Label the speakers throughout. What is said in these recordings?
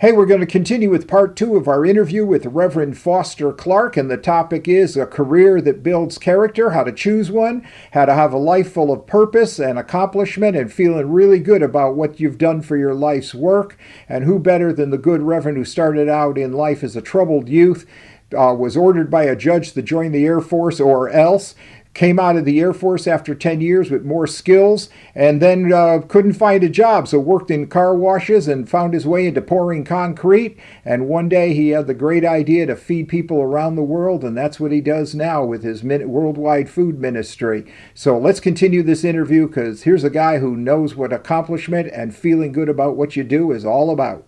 Speaker 1: Hey, we're going to continue with part 2 of our interview with Reverend Foster Clark, and the topic is a career that builds character, how to choose one, how to have a life full of purpose and accomplishment, and feeling really good about what you've done for your life's work. And who better than the good Reverend who started out in life as a troubled youth, was ordered by a judge to join the Air Force or else, came out of the Air Force after 10 years with more skills, and then couldn't find a job, so worked in car washes and found his way into pouring concrete. And one day he had the great idea to feed people around the world, and that's what he does now with his worldwide food ministry. So let's continue this interview, because here's a guy who knows what accomplishment and feeling good about what you do is all about.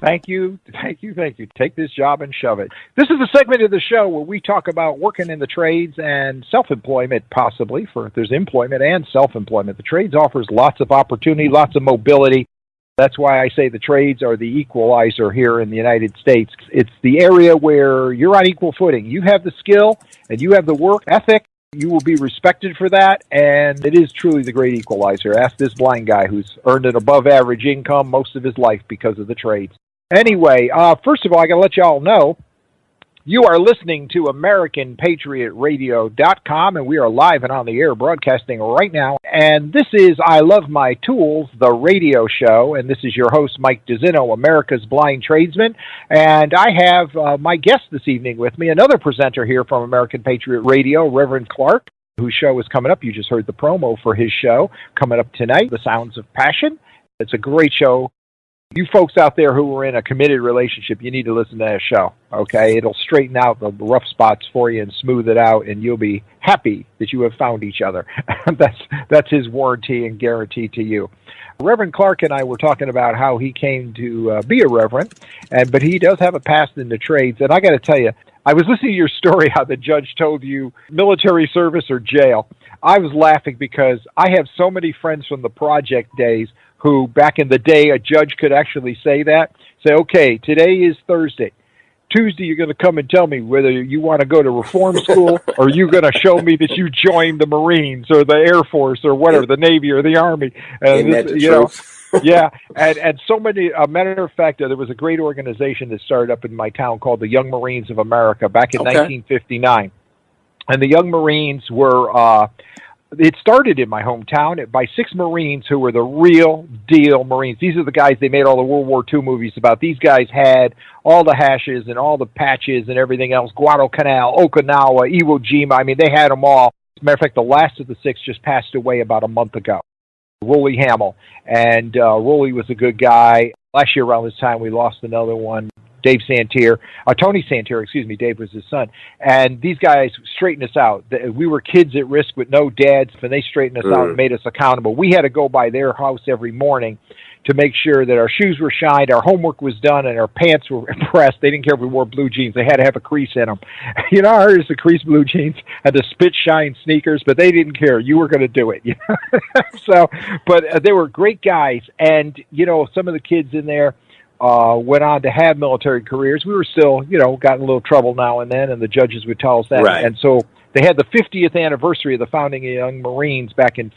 Speaker 2: Thank you. Take this job and shove it. This is a segment of the show where we talk about working in the trades and self-employment, possibly, for there's employment and self-employment. The trades offers lots of opportunity, lots of mobility. That's why I say the trades are the equalizer here in the United States. It's the area where you're on equal footing. You have the skill and you have the work ethic. You will be respected for that, and it is truly the great equalizer. Ask this blind guy who's earned an above-average income most of his life because of the trades. Anyway, first of all, I got to let you all know, you are listening to AmericanPatriotRadio.com, and we are live and on the air broadcasting right now. And this is I Love My Tools, the radio show, and this is your host, Mike DeZinno, America's Blind Tradesman. And I have my guest this evening with me, another presenter here from American Patriot Radio, Reverend Clark, whose show is coming up. You just heard the promo for his show coming up tonight, The Sounds of Passion. It's a great show. You folks out there who are in a committed relationship, you need to listen to that show, okay? It'll straighten out the rough spots for you and smooth it out, and you'll be happy that you have found each other. That's his warranty and guarantee to you. Reverend Clark and I were talking about how he came to be a reverend, but he does have a past in the trades. And I got to tell you, I was listening to your story, how the judge told you military service or jail. I was laughing because I have so many friends from the project days who back in the day a judge could actually say that. Say, okay, today is Thursday. Tuesday you're going to come and tell me whether you want to go to reform school or you're going to show me that you joined the Marines or the Air Force or whatever, the Navy or the Army. Yeah, and so many, a matter of fact, there was a great organization that started up in my town called the Young Marines of America back in 1959. And the Young Marines were... It started in my hometown by 6 Marines who were the real deal Marines. These are the guys, they made all the World War II movies about. These guys had all the hashes and all the patches and everything else, Guadalcanal, Okinawa, Iwo Jima. I mean, they had them all. As a matter of fact, the last of the 6 just passed away about a month ago. Rolly Hamill. And Rolly was a good guy. Last year around this time, we lost another one. Tony Santier, Dave was his son. And these guys straightened us out. We were kids at risk with no dads, and they straightened us out and made us accountable. We had to go by their house every morning to make sure that our shoes were shined, our homework was done, and our pants were pressed. They didn't care if we wore blue jeans. They had to have a crease in them. You know, I heard the crease blue jeans had the spit shine sneakers, but they didn't care. You were going to do it. You know? But they were great guys. And, you know, some of the kids in there, went on to have military careers. We were still, got in a little trouble now and then, and the judges would tell us that.
Speaker 3: Right.
Speaker 2: And so they had the 50th anniversary of the founding of Young Marines back in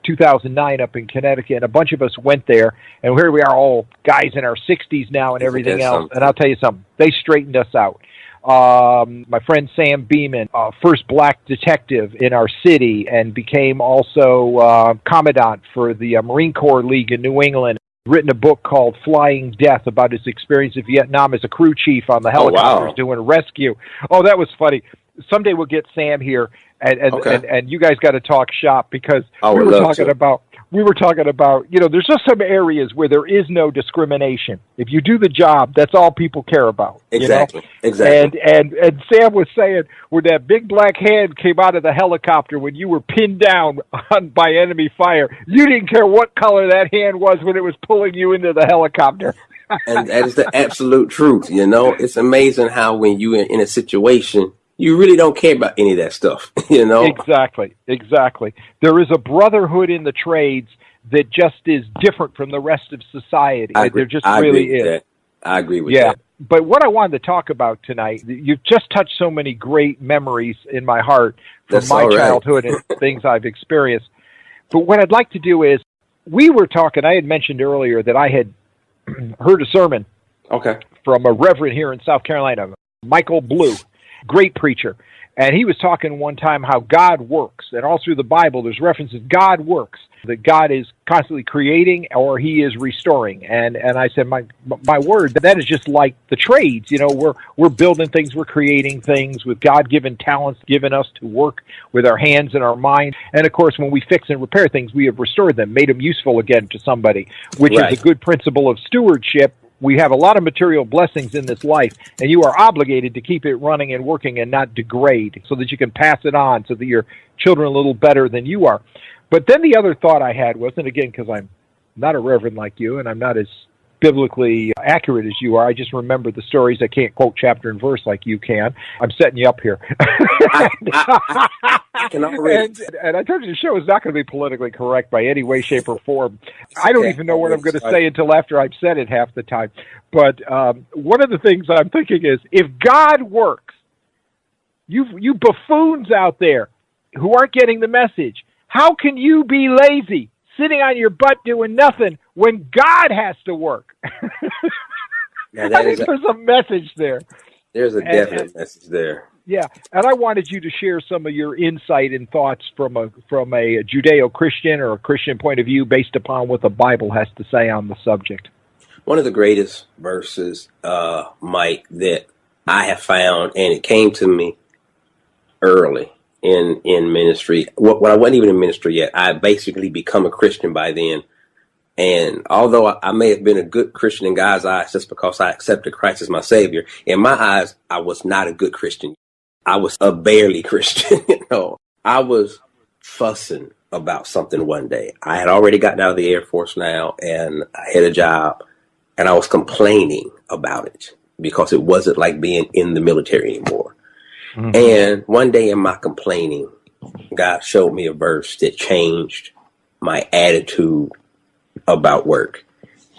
Speaker 2: 2009 up in Connecticut, and a bunch of us went there, and here we are, all guys in our 60s now and everything else. And I'll tell you something, they straightened us out. My friend Sam Beeman, first black detective in our city, and became also commandant for the Marine Corps League in New England. Written a book called Flying Death about his experience in Vietnam as a crew chief on the helicopters doing rescue. Oh, that was funny. Someday we'll get Sam here, and you guys got to talk shop, because we were talking about, there's just some areas where there is no discrimination. If you do the job, that's all people care about.
Speaker 3: Exactly.
Speaker 2: And Sam was saying, when that big black hand came out of the helicopter when you were pinned down by enemy fire, you didn't care what color that hand was when it was pulling you into the helicopter.
Speaker 3: And that is the absolute truth. It's amazing how when you're in a situation, you really don't care about any of that stuff,
Speaker 2: Exactly. There is a brotherhood in the trades that just is different from the rest of society. There just really is.
Speaker 3: I agree with
Speaker 2: Yeah.
Speaker 3: that.
Speaker 2: But what I wanted to talk about tonight, you've just touched so many great memories in my heart from
Speaker 3: That's
Speaker 2: my
Speaker 3: all right.
Speaker 2: childhood and things I've experienced. But what I'd like to do is, we were talking, I had mentioned earlier that I had heard a sermon
Speaker 3: Okay.
Speaker 2: from a reverend here in South Carolina, Michael Blue, great preacher. And he was talking one time how God works. And all through the Bible, there's references, God works, that God is constantly creating or he is restoring. And I said, my word, that is just like the trades. You know, we're building things, we're creating things with God-given talents given us to work with our hands and our mind. And of course, when we fix and repair things, we have restored them, made them useful again to somebody, which
Speaker 3: Right.
Speaker 2: is a good principle of stewardship. We have a lot of material blessings in this life, and you are obligated to keep it running and working and not degrade so that you can pass it on so that your children are a little better than you are. But then the other thought I had was, and again, because I'm not a reverend like you and I'm not as biblically accurate as you are, I just remember the stories. I can't quote chapter and verse like you can. I'm setting you up here.
Speaker 3: I can already.
Speaker 2: And I told you the show is not going to be politically correct by any way, shape, or form. I don't even know what I'm going to say until after I've said it half the time. But one of the things I'm thinking is, if God works, you buffoons out there who aren't getting the message, how can you be lazy, sitting on your butt doing nothing when God has to work?
Speaker 3: Now,
Speaker 2: I think there's a message there.
Speaker 3: There's a definite message there.
Speaker 2: Yeah, and I wanted you to share some of your insight and thoughts from a Judeo-Christian or a Christian point of view based upon what the Bible has to say on the subject.
Speaker 3: One of the greatest verses, Mike, that I have found, and it came to me early in ministry. When I wasn't even in ministry yet, I had basically become a Christian by then. And although I may have been a good Christian in God's eyes just because I accepted Christ as my Savior, in my eyes, I was not a good Christian. I was a barely Christian. I was fussing about something one day. I had already gotten out of the Air Force now, and I had a job, and I was complaining about it because it wasn't like being in the military anymore. Mm-hmm. And one day in my complaining, God showed me a verse that changed my attitude about work.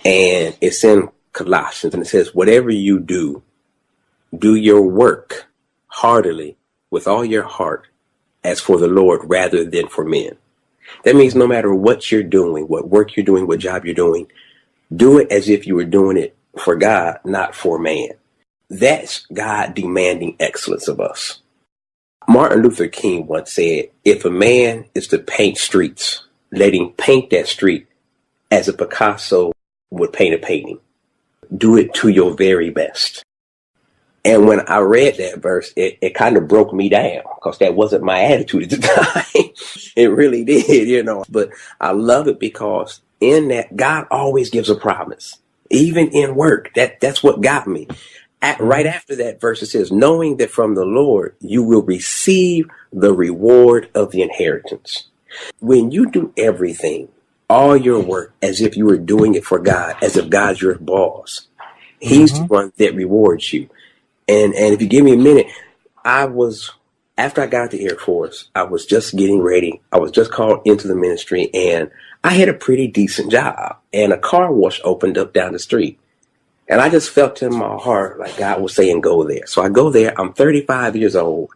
Speaker 3: And it's in Colossians, and it says, whatever you do, do your work heartily with all your heart as for the Lord rather than for men. That means no matter what you're doing, what work you're doing, what job you're doing, do it as if you were doing it for God, not for man. That's God demanding excellence of us. Martin Luther King once said, if a man is to paint streets, let him paint that street as a Picasso would paint a painting. Do it to your very best. And when I read that verse, it kind of broke me down because that wasn't my attitude at the time. It really did, But I love it because in that, God always gives a promise, even in work. That's what got me. Right after that verse, it says, knowing that from the Lord, you will receive the reward of the inheritance. When you do everything, all your work, as if you were doing it for God, as if God's your boss, He's the one that rewards you. And if you give me a minute, after I got out the Air Force, I was just getting ready. I was just called into the ministry, and I had a pretty decent job, and a car wash opened up down the street. And I just felt in my heart like God was saying, go there. So I go there. I'm 35 years old,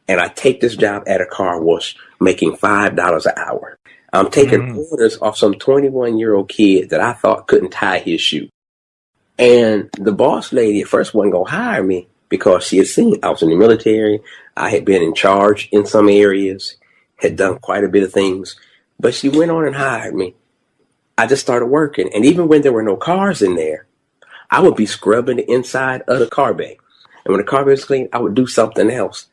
Speaker 3: and I take this job at a car wash, making $5 an hour. I'm taking orders off some 21-year-old kid that I thought couldn't tie his shoe. And the boss lady at first wasn't going to hire me because she had seen I was in the military. I had been in charge in some areas, had done quite a bit of things. But she went on and hired me. I just started working. And even when there were no cars in there, I would be scrubbing the inside of the car bay. And when the car bay was clean, I would do something else.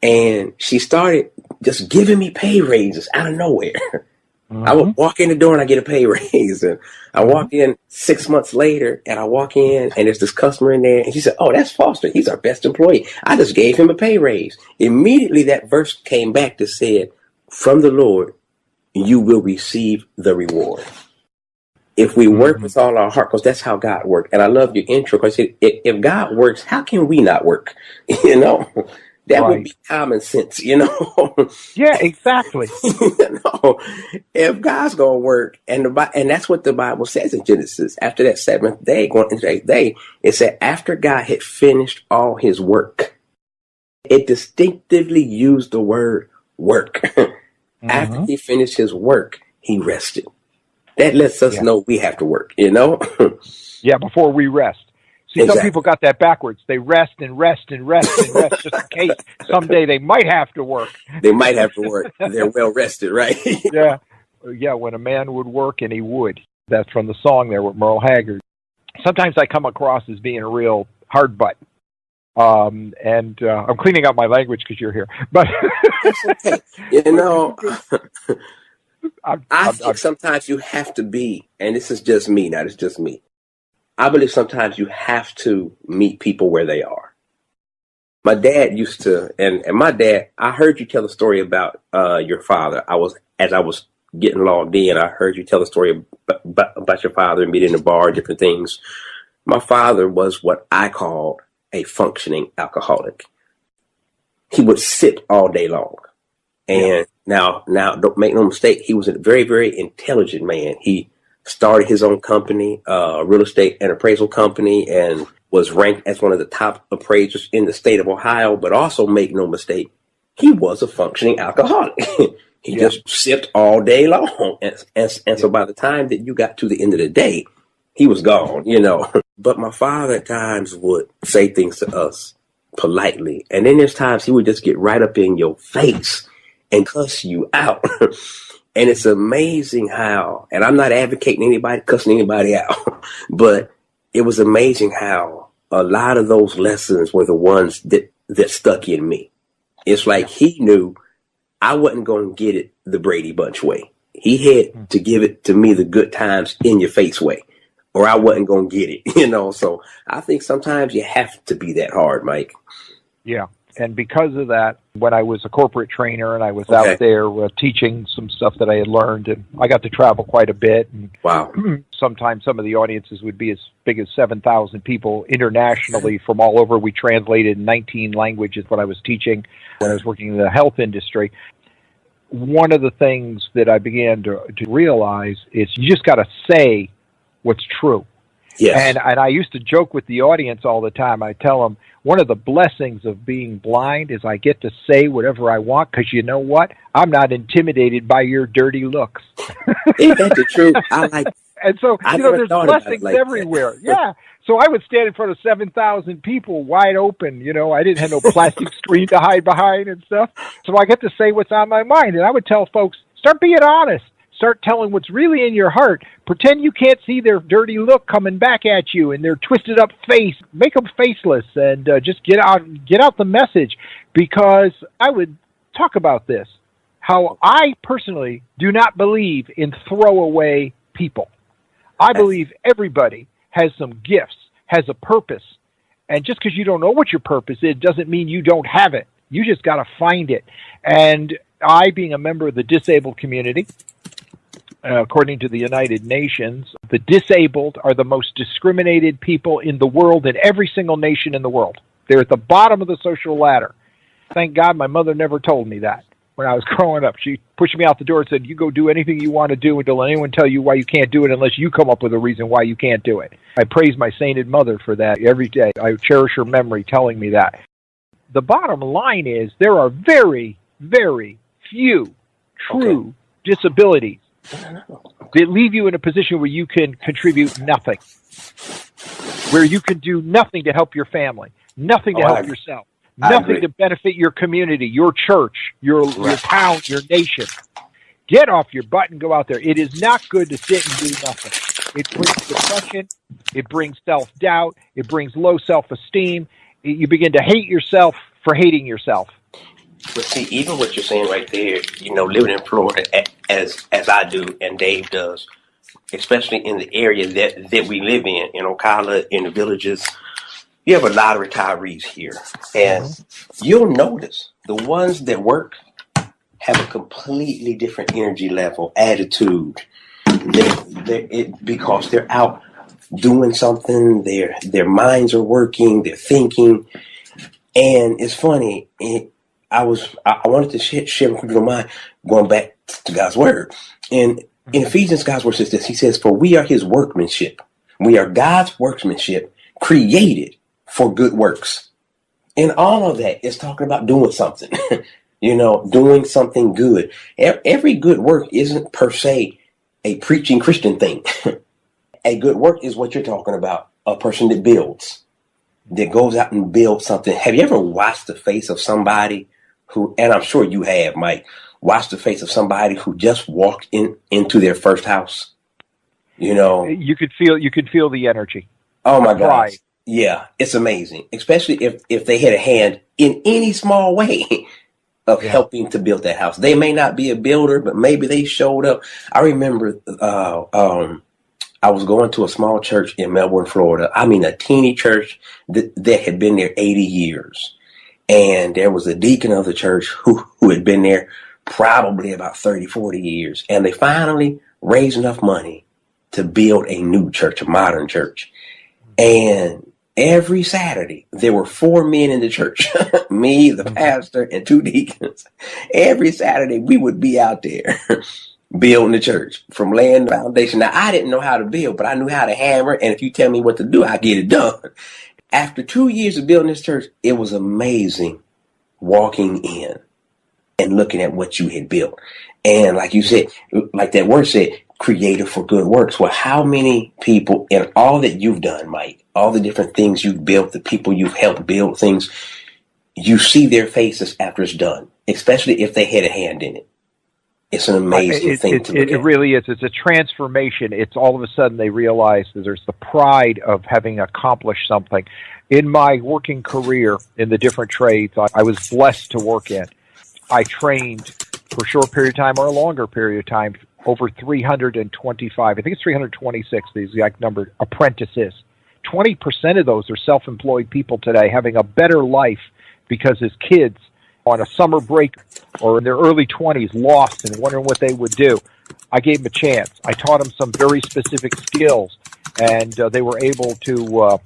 Speaker 3: And she started just giving me pay raises out of nowhere. I would walk in the door and I get a pay raise. And I walk in 6 months later and I walk in and there's this customer in there. And she said, oh, that's Foster. He's our best employee. I just gave him a pay raise. Immediately that verse came back that said, from the Lord, you will receive the reward. If we work with all our heart, because that's how God works. And I love your intro because if God works, how can we not work? That would
Speaker 2: Right.
Speaker 3: be common sense, you know.
Speaker 2: Yeah, exactly.
Speaker 3: You know, if God's gonna work, and and that's what the Bible says in Genesis. After that seventh day, going into the eighth day, it said after God had finished all His work, it distinctively used the word work. After
Speaker 2: Hmm.
Speaker 3: He finished His work, He rested. That lets us
Speaker 2: Yeah.
Speaker 3: know we have to work, you know.
Speaker 2: Yeah, before we rest. See, some
Speaker 3: Exactly.
Speaker 2: people got that backwards. They rest and rest and rest and rest just in case someday they might have to work.
Speaker 3: They might have to work. They're well rested, right?
Speaker 2: Yeah. Yeah, when a man would work, and he would. That's from the song there with Merle Haggard. Sometimes I come across as being a real hard butt. And I'm cleaning up my language because you're here. But
Speaker 3: That's okay. You know, I
Speaker 2: I'm,
Speaker 3: think sometimes you have to be, and this is just me, now it's just me. I believe sometimes you have to meet people where they are. My dad used to, and my dad, I heard you tell a story about your father. As I was getting logged in, I heard you tell a story about your father and being in the bar, different things. My father was what I called a functioning alcoholic. He would sip all day long. And now, don't make no mistake, he was a very, very intelligent man. He started his own company, real estate and appraisal company, and was ranked as one of the top appraisers in the state of Ohio. But also, make no mistake, he was a functioning alcoholic. He just sipped all day long. And so by the time that you got to the end of the day, he was gone, you know. But my father at times would say things to us politely. And then there's times he would just get right up in your face and cuss you out. And it's amazing how, and I'm not advocating anybody cussing anybody out, but it was amazing how a lot of those lessons were the ones that stuck in me. It's like he knew I wasn't going to get it the Brady Bunch way. He had to give it to me the good times in your face way, or I wasn't going to get it, you know. So I think sometimes you have to be that hard, Mike.
Speaker 2: Yeah. And because of that, when I was a corporate trainer and I was out there teaching some stuff that I had learned, and I got to travel quite a bit. And
Speaker 3: wow.
Speaker 2: Sometimes some of the audiences would be as big as 7,000 people internationally from all over. We translated 19 languages when I was teaching, when I was working in the health industry. One of the things that I began to realize is you just got to say what's true.
Speaker 3: Yes.
Speaker 2: And I used to joke with the audience all the time. I tell them, one of the blessings of being blind is I get to say whatever I want, because you know what? I'm not intimidated by your dirty looks.
Speaker 3: Isn't that the truth? I like.
Speaker 2: And so,
Speaker 3: I
Speaker 2: you know, there's
Speaker 3: thought
Speaker 2: blessings
Speaker 3: like
Speaker 2: everywhere. Yeah. So I would stand in front of 7,000 people wide open. You know, I didn't have no plastic screen to hide behind and stuff. So I get to say what's on my mind. And I would tell folks, start being honest. Start telling what's really in your heart. Pretend you can't see their dirty look coming back at you and their twisted up face. Make them faceless, and just get out the message. Because I would talk about this, how I personally do not believe in throwaway people. I believe everybody has some gifts, has a purpose. And just because you don't know what your purpose is doesn't mean you don't have it. You just got to find it. And I, being a member of the disabled community, according to the United Nations, the disabled are the most discriminated people in the world, in every single nation in the world. They're at the bottom of the social ladder. Thank God my mother never told me that when I was growing up. She pushed me out the door and said, you go do anything you want to do, and don't let anyone tell you why you can't do it unless you come up with a reason why you can't do it. I praise my sainted mother for that every day. I cherish her memory telling me that. The bottom line is there are very, very few true disabilities that leave you in a position where you can contribute nothing, where you can do nothing to help your family, nothing to help yourself, nothing to benefit your community, your church, your town, your nation. Get off your butt and go out there. It is not good to sit and do nothing. It brings depression. It brings self-doubt. It brings low self-esteem. You begin to hate yourself for hating yourself.
Speaker 3: But see, even what you're saying right there, you know, living in Florida as I do and Dave does, especially in the area that we live in Ocala, in the villages, you have a lot of retirees here. And you'll notice the ones that work have a completely different energy level, attitude. Because they're out doing something, their minds are working, they're thinking. And it's funny. I wanted to share with you mind going back to God's word. And in Ephesians, God's word says this. He says, "For we are his workmanship. We are God's workmanship, created for good works." And all of that is talking about doing something, doing something good. Every good work isn't per se a preaching Christian thing. A good work is what you're talking about. A person that builds, that goes out and builds something. Have you ever watched the face of somebody who, and I'm sure you have, Mike, watched the face of somebody who just walked into their first house?
Speaker 2: You could feel the energy.
Speaker 3: Oh my God. Yeah, it's amazing, especially if they had a hand in any small way of helping to build that house. They may not be a builder, but maybe they showed up. I remember I was going to a small church in Melbourne, Florida. I mean, a teeny church that had been there 80 years. And there was a deacon of the church who had been there probably about 30, 40 years. And they finally raised enough money to build a new church, a modern church. And every Saturday, there were 4 men in the church, me, the pastor, and 2 deacons. Every Saturday, we would be out there building the church, from laying the foundation. Now, I didn't know how to build, but I knew how to hammer. And if you tell me what to do, I get it done. After 2 years of building this church, it was amazing walking in and looking at what you had built. And like you said, like that word said, created for good works. Well, how many people in all that you've done, Mike, all the different things you've built, the people you've helped build things, you see their faces after it's done, especially if they had a hand in it. It's an amazing thing to look at.
Speaker 2: It really is. It's a transformation. It's all of a sudden they realize that there's the pride of having accomplished something. In my working career in the different trades, I was blessed to work in. I trained for a short period of time or a longer period of time over 325, I think it's 326, the exact number, apprentices. 20% of those are self-employed people today having a better life because as kids on a summer break or in their early 20s lost and wondering what they would do. I gave them a chance. I taught them some very specific skills, and they were able to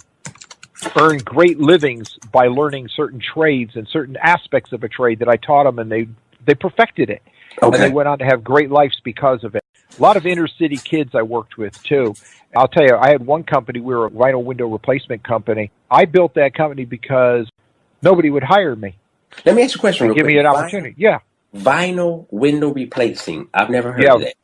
Speaker 2: earn great livings by learning certain trades and certain aspects of a trade that I taught them, and they perfected it. Okay. And they went on to have great lives because of it. A lot of inner city kids I worked with, too. I'll tell you, I had one company, we were a vinyl window replacement company. I built that company because nobody would hire me.
Speaker 3: Let me ask you a question real quick.
Speaker 2: Give me an opportunity. Yeah.
Speaker 3: Vinyl window replacing. I've never heard of that.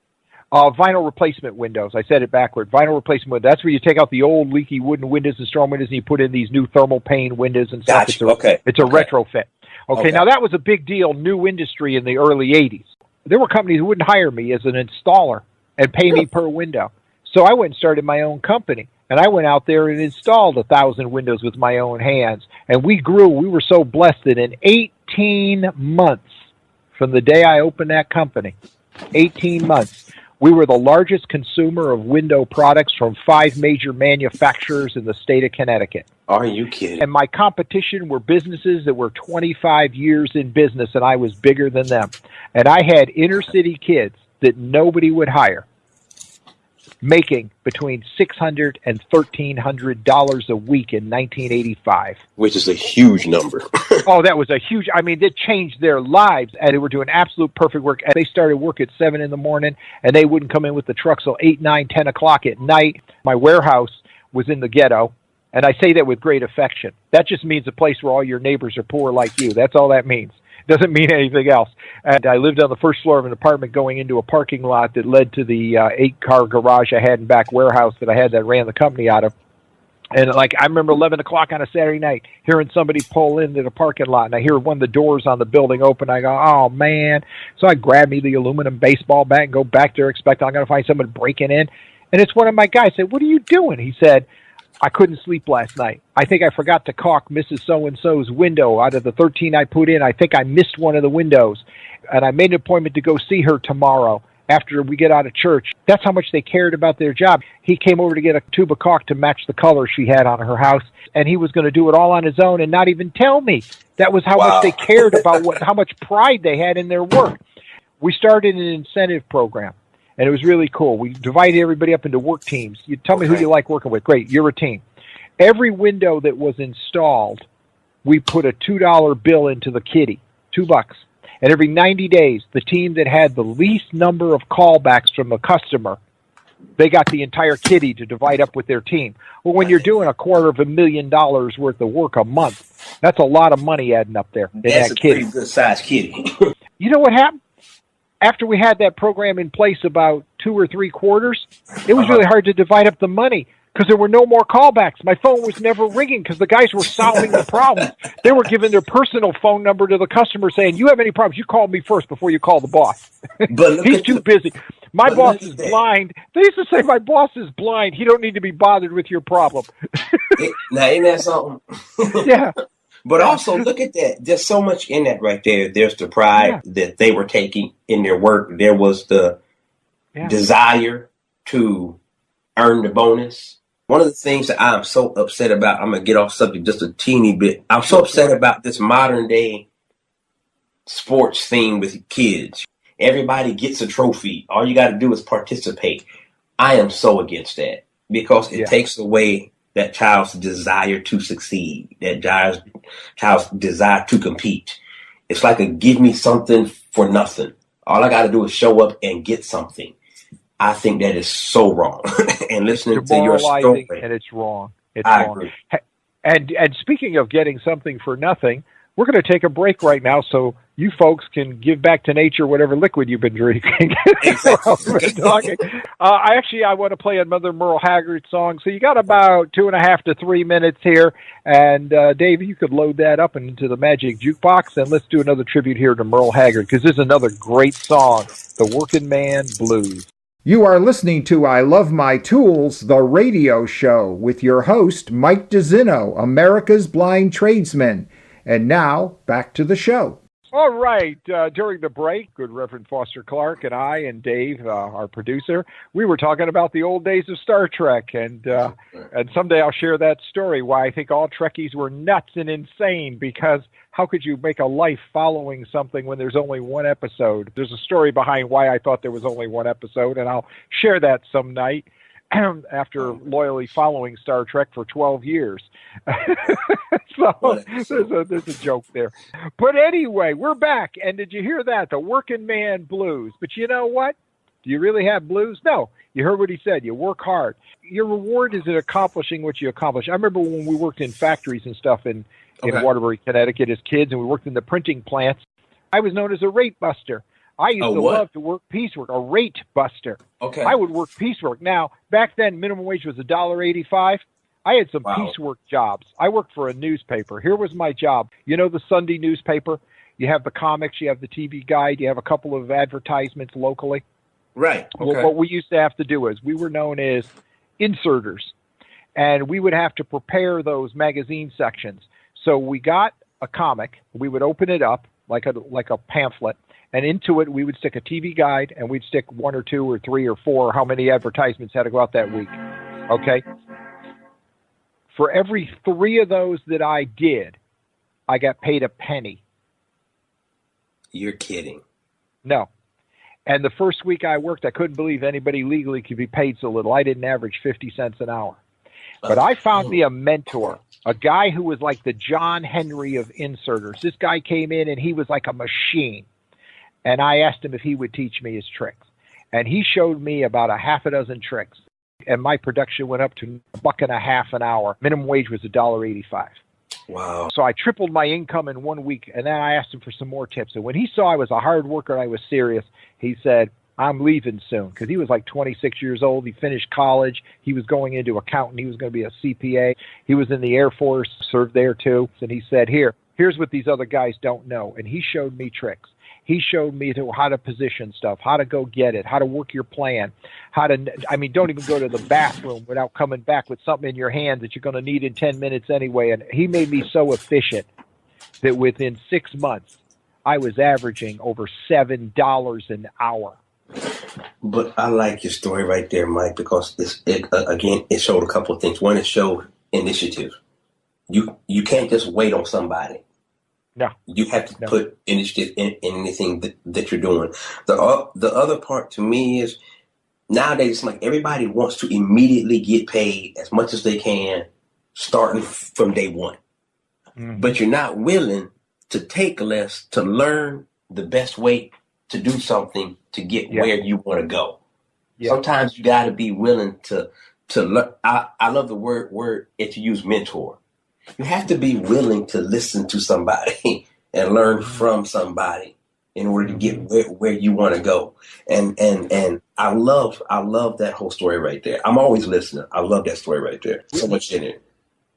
Speaker 2: Vinyl replacement windows. I said it backward. Vinyl replacement windows. That's where you take out the old leaky wooden windows and storm windows and you put in these new thermal pane windows and stuff.
Speaker 3: Gotcha.
Speaker 2: It's a retrofit. Okay, now that was a big deal, new industry in the early 80s. There were companies who wouldn't hire me as an installer and pay me per window. So I went and started my own company. And I went out there and installed 1,000 windows with my own hands. And we grew. We were so blessed that in 18 months from the day I opened that company, 18 months, we were the largest consumer of window products from 5 major manufacturers in the state of Connecticut.
Speaker 3: Are you kidding?
Speaker 2: And my competition were businesses that were 25 years in business, and I was bigger than them. And I had inner city kids that nobody would hire, making between $600 and $1,300 a week in 1985.
Speaker 3: Which is a huge number.
Speaker 2: Oh, that was a huge, it changed their lives, and they were doing absolute perfect work. And they started work at 7 in the morning, and they wouldn't come in with the trucks till 8, 9, 10 o'clock at night. My warehouse was in the ghetto, and I say that with great affection. That just means a place where all your neighbors are poor like you. That's all that means. Doesn't mean anything else. And I lived on the first floor of an apartment going into a parking lot that led to the 8-car garage I had and back warehouse that I had that ran the company out of. And I remember 11 o'clock on a Saturday night, hearing somebody pull into the parking lot, and I hear one of the doors on the building open. I go, oh, man. So I grab me the aluminum baseball bat and go back there expecting I'm going to find someone breaking in. And it's one of my guys. I said, what are you doing? He said, I couldn't sleep last night. I think I forgot to caulk Mrs. So-and-so's window out of the 13 I put in. I think I missed one of the windows. And I made an appointment to go see her tomorrow after we get out of church. That's how much they cared about their job. He came over to get a tube of caulk to match the color she had on her house, and he was going to do it all on his own and not even tell me. That was how much they cared about how much pride they had in their work. We started an incentive program. And it was really cool. We divided everybody up into work teams. You tell me who you like working with. Great, you're a team. Every window that was installed we put a $2 bill into the kitty, $2. And every 90 days, the team that had the least number of callbacks from a customer, they got the entire kitty to divide up with their team. Well, when you're doing $250,000 worth of work a month, that's a lot of money adding up there in
Speaker 3: That's
Speaker 2: that
Speaker 3: a
Speaker 2: kitty.
Speaker 3: pretty good sized kitty.
Speaker 2: You know what happened? After we had that program in place about 2 or 3 quarters, it was really hard to divide up the money because there were no more callbacks. My phone was never ringing because the guys were solving the problems. They were giving their personal phone number to the customer saying, you have any problems, you call me first before you call the boss.
Speaker 3: But
Speaker 2: He's too busy. My boss is blind. They used to say, my boss is blind. He don't need to be bothered with your problem.
Speaker 3: Now, ain't that something?
Speaker 2: Yeah.
Speaker 3: But also, look at that. There's so much in that right there. There's the pride that they were taking in their work. There was the desire to earn the bonus. One of the things that I'm so upset about, I'm going to get off subject just a teeny bit. I'm so upset about this modern day sports thing with kids. Everybody gets a trophy. All you got to do is participate. I am so against that because it takes away that child's desire to succeed, that child's desire to compete. It's like a give me something for nothing. All I got to do is show up and get something. I think that is so wrong. And listening to your story,
Speaker 2: and it's wrong. It's
Speaker 3: I
Speaker 2: wrong.
Speaker 3: agree.
Speaker 2: And speaking of getting something for nothing, we're going to take a break right now so you folks can give back to nature whatever liquid you've been drinking. Talking. I want to play another Merle Haggard song. So you got about 2.5 to 3 minutes here. And Dave, you could load that up into the Magic Jukebox, and let's do another tribute here to Merle Haggard because this is another great song, The Working Man Blues.
Speaker 1: You are listening to I Love My Tools, the radio show, with your host, Mike DeZinno, America's Blind Tradesman. And now, back to the show.
Speaker 2: All right. During the break, good Reverend Foster Clark and I and Dave, our producer, we were talking about the old days of Star Trek. And someday I'll share that story, why I think all Trekkies were nuts and insane, because how could you make a life following something when there's only one episode? There's a story behind why I thought there was only one episode, and I'll share that some night after loyally following Star Trek for 12 years. So there's a joke there. But anyway, we're back. And did you hear that? The working man blues. But you know what? Do you really have blues? No. You heard what he said. You work hard. Your reward is in accomplishing what you accomplish. I remember when we worked in factories and stuff in Waterbury, Connecticut as kids, and we worked in the printing plants. I was known as a rate buster. I used to love to work piecework, a rate buster.
Speaker 3: Okay.
Speaker 2: I would work piecework. Now, back then, minimum wage was $1.85. I had some piecework jobs. I worked for a newspaper. Here was my job. You know the Sunday newspaper? You have the comics, you have the TV guide, you have a couple of advertisements locally.
Speaker 3: Right. Okay.
Speaker 2: Well, what we used to have to do is we were known as inserters, and we would have to prepare those magazine sections. So we got a comic, we would open it up like a pamphlet, and into it we would stick a TV guide, and we'd stick 1 or 2 or 3 or 4, how many advertisements had to go out that week. Okay? For every 3 of those that I did, I got paid a penny.
Speaker 3: You're kidding.
Speaker 2: No. And the first week I worked, I couldn't believe anybody legally could be paid so little. I didn't average 50 cents an hour. But I found me a mentor, a guy who was like the John Henry of inserters. This guy came in and he was like a machine. And I asked him if he would teach me his tricks. And he showed me about a half a dozen tricks. And my production went up to $1.50 an hour. Minimum wage was $1.85.
Speaker 3: Wow.
Speaker 2: So I tripled my income in 1 week, and then I asked him for some more tips. And when he saw I was a hard worker and I was serious, he said, I'm leaving soon, because he was like 26 years old. He finished college. He was going into accounting. He was going to be a CPA. He was in the Air Force, served there too. And he said, here's what these other guys don't know. And he showed me tricks. He showed me how to position stuff, how to go get it, how to work your plan, don't even go to the bathroom without coming back with something in your hand that you're going to need in 10 minutes anyway. And he made me so efficient that within 6 months, I was averaging over $7 an hour.
Speaker 3: But I like your story right there, Mike, because it showed a couple of things. One, it showed initiative. You can't just wait on somebody.
Speaker 2: No.
Speaker 3: You have to put initiative in anything that you're doing. The other part to me is nowadays it's like everybody wants to immediately get paid as much as they can starting from day one. but you're not willing to take less to learn the best way to do something to get where you want to go. Sometimes you got to be willing to learn. I love the word if you use mentor. You have to be willing to listen to somebody and learn from somebody in order to get where you want to go. And I love that whole story right there. I'm always listening. I love that story right there. So much in it.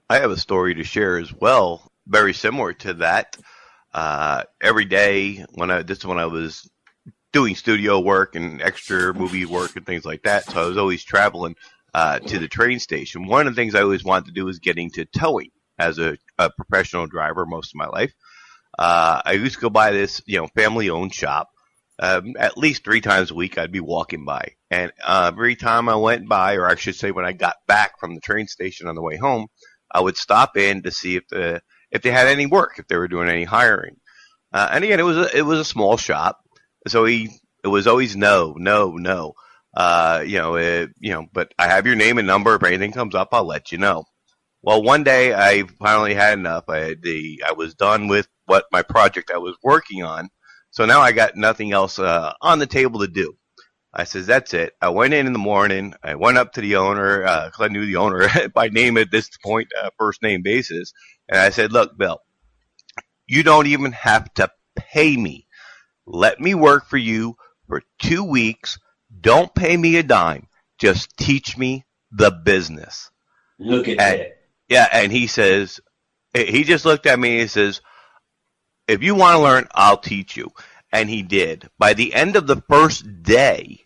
Speaker 4: I have a story to share as well, very similar to that. Every day when I was doing studio work and extra movie work and things like that, so I was always traveling to the train station. One of the things I always wanted to do was get into towing as a professional driver most of my life. I used to go by this, family-owned shop. At least 3 times a week, I'd be walking by. And every time I went by, or I should say when I got back from the train station on the way home, I would stop in to see if they had any work, if they were doing any hiring. And again, it was a small shop, so it was always no. But I have your name and number. If anything comes up, I'll let you know. Well, one day I finally had enough. I was done with what my project I was working on, so now I got nothing else on the table to do. I says, that's it. I went in the morning. I went up to the owner, because I knew the owner by name at this point, first name basis. And I said, look, Bill, you don't even have to pay me. Let me work for you for 2 weeks. Don't pay me a dime. Just teach me the business.
Speaker 3: Look at that.
Speaker 4: Yeah, and he says, he just looked at me and he says, if you want to learn, I'll teach you. And he did. By the end of the first day,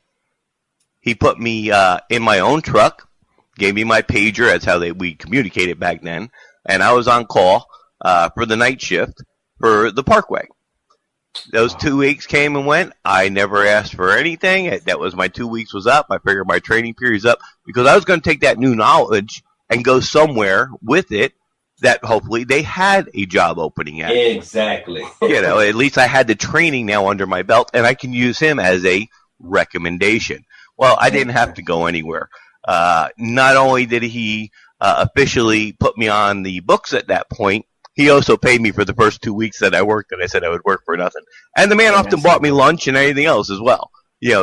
Speaker 4: he put me in my own truck, gave me my pager. That's how we communicated back then. And I was on call for the night shift for the Parkway. Those 2 weeks came and went. I never asked for anything. That was my 2 weeks was up. I figured my training period's up because I was going to take that new knowledge and go somewhere with it that hopefully they had a job opening at.
Speaker 3: Exactly.
Speaker 4: At least I had the training now under my belt, and I can use him as a recommendation. Well, I didn't have to go anywhere. Not only did he officially put me on the books at that point, he also paid me for the first 2 weeks that I worked, and I said I would work for nothing. And the man often bought me lunch and anything else as well,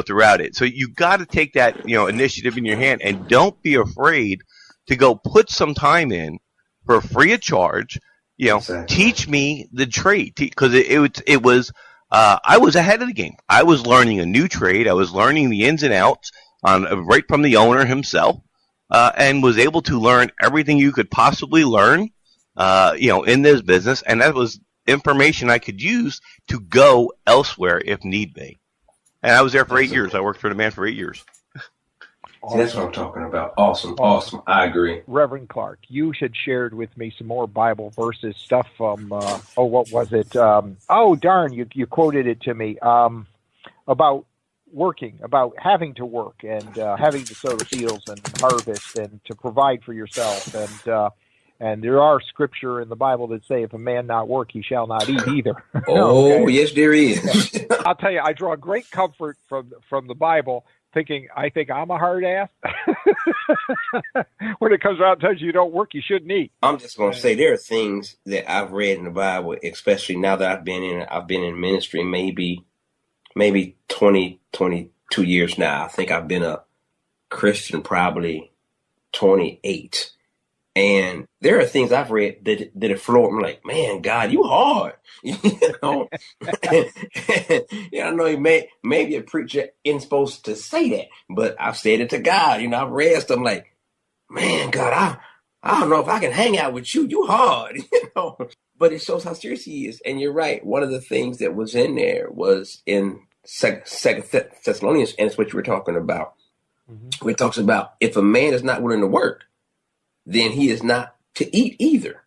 Speaker 4: throughout it. So you got to take that, initiative in your hand, and don't be afraid to go put some time in for free of charge. Exactly. Teach me the trade, because it was I was ahead of the game. I was learning a new trade. I was learning the ins and outs right from the owner himself, and was able to learn everything you could possibly learn, in this business. And that was information I could use to go elsewhere if need be. And I was there for 8 years. I worked for the man for 8 years.
Speaker 3: See, that's what I'm talking about. Awesome. I agree.
Speaker 2: Reverend Clark, you had shared with me some more Bible verses, stuff from, what was it? You quoted it to me, about working, about having to work and having to sow the fields and harvest and to provide for yourself. And there are scripture in the Bible that say, if a man not work, he shall not eat either.
Speaker 3: Oh, okay. Yes, there is.
Speaker 2: I'll tell you, I draw great comfort from the Bible, I think I'm a hard ass. When it comes around and tells you don't work, you shouldn't eat.
Speaker 3: I'm just going to say there are things that I've read in the Bible, especially now that I've been in ministry maybe 20, 22 years now. I think I've been a Christian probably 28. And there are things I've read that have floored me, like, man, God, you hard. I know maybe a preacher isn't supposed to say that, but I've said it to God. I've read stuff like, man, God, I don't know if I can hang out with you. You hard, But it shows how serious he is. And you're right. One of the things that was in there was in Second Thessalonians, and it's what you were talking about. Mm-hmm. It talks about if a man is not willing to work, then he is not to eat either.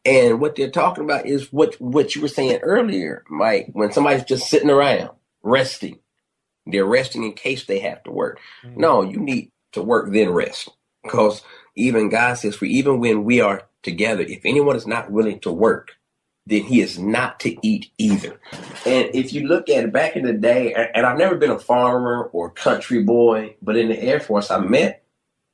Speaker 3: And what they're talking about is what you were saying earlier, Mike, when somebody's just sitting around resting. They're resting in case they have to work. Mm-hmm. No, you need to work, then rest. Because even God says, for even when we are together, if anyone is not willing to work, then he is not to eat either. And if you look at it back in the day, and I've never been a farmer or country boy, but in the Air Force, I met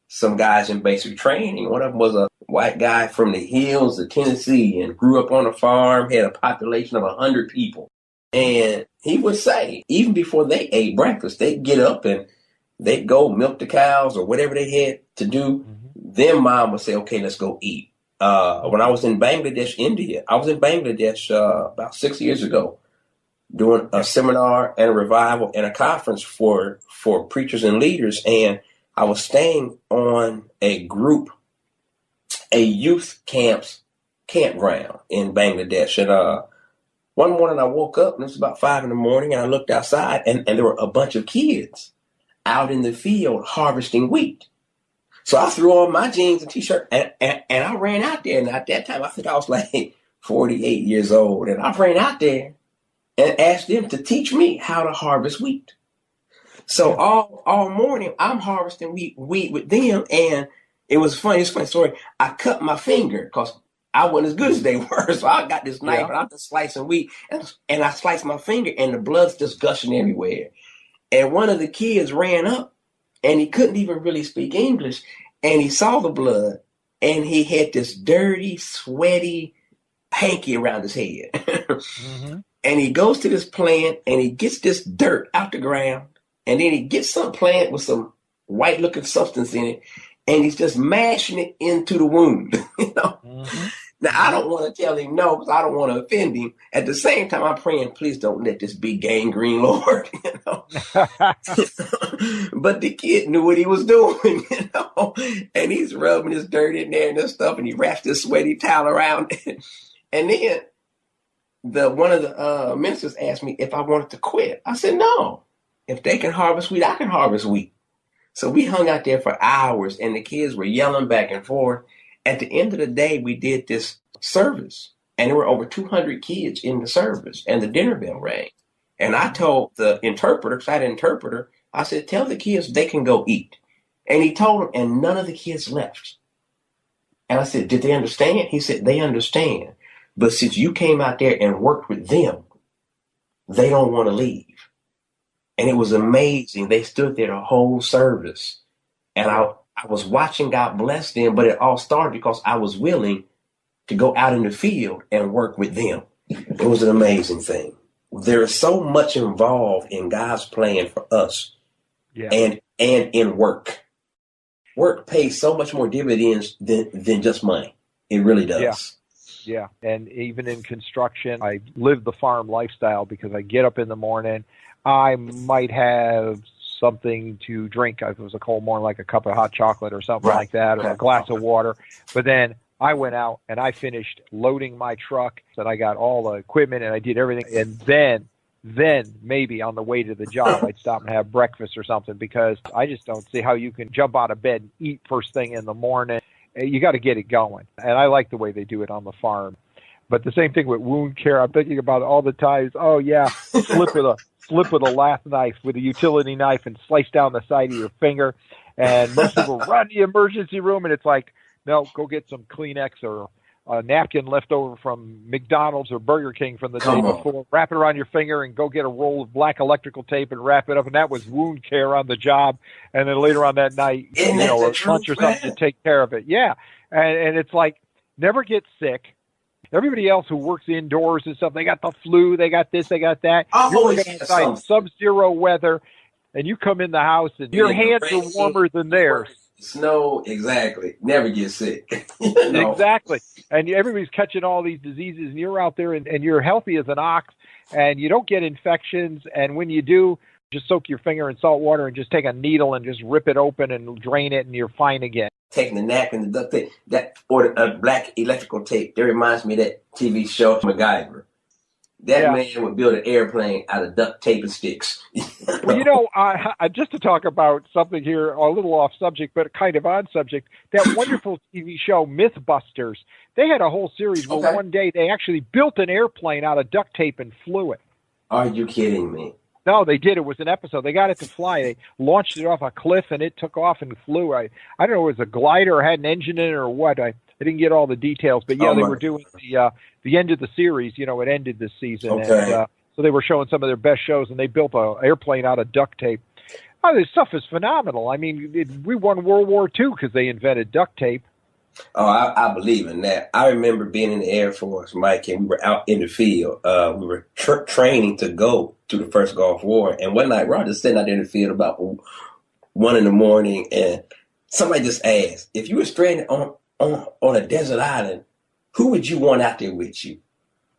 Speaker 3: some guys in basic training. One of them was white guy from the hills of Tennessee and grew up on a farm, had a population of 100 people. And he would say, even before they ate breakfast, they'd get up and they'd go milk the cows or whatever they had to do.
Speaker 2: Mm-hmm.
Speaker 3: Then mom would say, okay, let's go eat. When I was in Bangladesh, India, I was in Bangladesh about 6 years ago doing a seminar and a revival and a conference for preachers and leaders. And I was staying on a youth campground in Bangladesh. And one morning I woke up and it was about 5 a.m. and I looked outside and there were a bunch of kids out in the field harvesting wheat. So I threw on my jeans and t-shirt and I ran out there. And at that time, I think I was like 48 years old. And I ran out there and asked them to teach me how to harvest wheat. So all morning, I'm harvesting wheat with them. And it was funny. It's a funny story. I cut my finger because I wasn't as good as they were. So I got this knife and I'm just slicing wheat. And I sliced my finger and the blood's just gushing everywhere. And one of the kids ran up. And he couldn't even really speak English. And he saw the blood. And he had this dirty, sweaty hanky around his head.
Speaker 2: Mm-hmm.
Speaker 3: And he goes to this plant and he gets this dirt out the ground. And then he gets some plant with some white looking substance in it. And he's just mashing it into the wound.
Speaker 2: Mm-hmm.
Speaker 3: Now, I don't want to tell him no because I don't want to offend him. At the same time, I'm praying, please don't let this be gangrene, Lord. But the kid knew what he was doing, and he's rubbing his dirt in there and this stuff, and he wraps this sweaty towel around it. And then one of the ministers asked me if I wanted to quit. I said, no. If they can harvest wheat, I can harvest wheat. So we hung out there for hours, and the kids were yelling back and forth. At the end of the day, we did this service, and there were over 200 kids in the service, and the dinner bell rang. And I told the interpreter, because I had an interpreter, I said, tell the kids they can go eat. And he told them, and none of the kids left. And I said, did they understand? He said, they understand. But since you came out there and worked with them, they don't want to leave. And it was amazing. They stood there the whole service. And I was watching God bless them, but it all started because I was willing to go out in the field and work with them. It was an amazing thing. There is so much involved in God's plan for us and in work. Work pays so much more dividends than just money. It really does.
Speaker 2: Yeah. And even in construction, I live the farm lifestyle because I get up in the morning. I might have something to drink. If it was a cold morning, like a cup of hot chocolate or something like that, or a glass of water. But then I went out and I finished loading my truck, and I got all the equipment and I did everything. And then maybe on the way to the job, I'd stop and have breakfast or something, because I just don't see how you can jump out of bed and eat first thing in the morning. You got to get it going. And I like the way they do it on the farm. But the same thing with wound care, I'm thinking about it all the time. Oh yeah, slip with a lath knife, with a utility knife, and slice down the side of your finger. And most people run to the emergency room, and it's like, no, go get some Kleenex or a napkin left over from McDonald's or Burger King from the day before. Wrap it around your finger and go get a roll of black electrical tape and wrap it up. And that was wound care on the job. And then later on that night, or lunch or something, to take care of it. Yeah, and it's like, never get sick. Everybody else who works indoors and stuff, they got the flu, they got this, they got that. You're working outside sub-zero weather, and you come in the house and your hands are warmer than theirs.
Speaker 3: Snow, exactly. Never get sick.
Speaker 2: Exactly. And everybody's catching all these diseases, and you're out there and you're healthy as an ox, and you don't get infections. And when you do, just soak your finger in salt water and just take a needle and just rip it open and drain it, and you're fine again.
Speaker 3: Taking the napkin, the duct tape, or a black electrical tape, that reminds me of that TV show, MacGyver. That man would build an airplane out of duct tape and sticks.
Speaker 2: Well, just to talk about something here, a little off subject, but kind of on subject, that wonderful TV show, Mythbusters, they had a whole series where one day they actually built an airplane out of duct tape and flew it.
Speaker 3: Are you kidding me?
Speaker 2: No, they did. It was an episode. They got it to fly. They launched it off a cliff, and it took off and flew. I don't know if it was a glider or had an engine in it or what. I didn't get all the details, but they were doing the end of the series. It ended this season, and so they were showing some of their best shows, and they built an airplane out of duct tape. Oh, this stuff is phenomenal. I mean, we won World War II because they invented duct tape.
Speaker 3: Oh, I believe in that. I remember being in the Air Force, Mike, and we were out in the field. We were training to go to the first Gulf War. And one night, we're all just sitting out there in the field about 1 a.m, and somebody just asked, if you were stranded on a desert island, who would you want out there with you?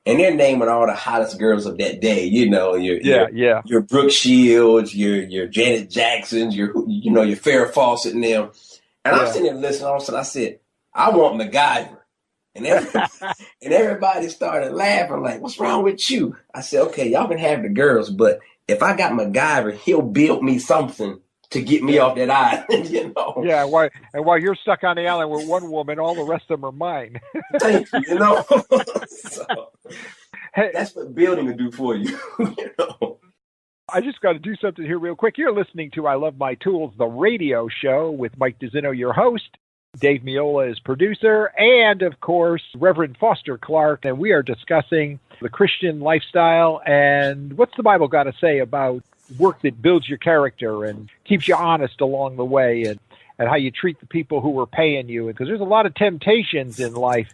Speaker 3: And they're naming all the hottest girls of that day, your Brooke Shields, your Janet Jacksons, your Farrah Fawcett and them. And I'm sitting there listening. All of a sudden, I said, I want MacGyver. And everybody started laughing, like, what's wrong with you? I said, okay, y'all can have the girls, but if I got MacGyver, he'll build me something to get me off that island,
Speaker 2: Yeah, while you're stuck on the island with one woman, all the rest of them are mine.
Speaker 3: Thank you, So, hey, that's what building will do for you,
Speaker 2: I just got to do something here real quick. You're listening to I Love My Tools, the radio show with Mike DeZinno, your host. Dave Miola is producer, and of course, Reverend Foster Clark. And we are discussing the Christian lifestyle and what's the Bible got to say about work that builds your character and keeps you honest along the way, and how you treat the people who are paying you. Because there's a lot of temptations in life,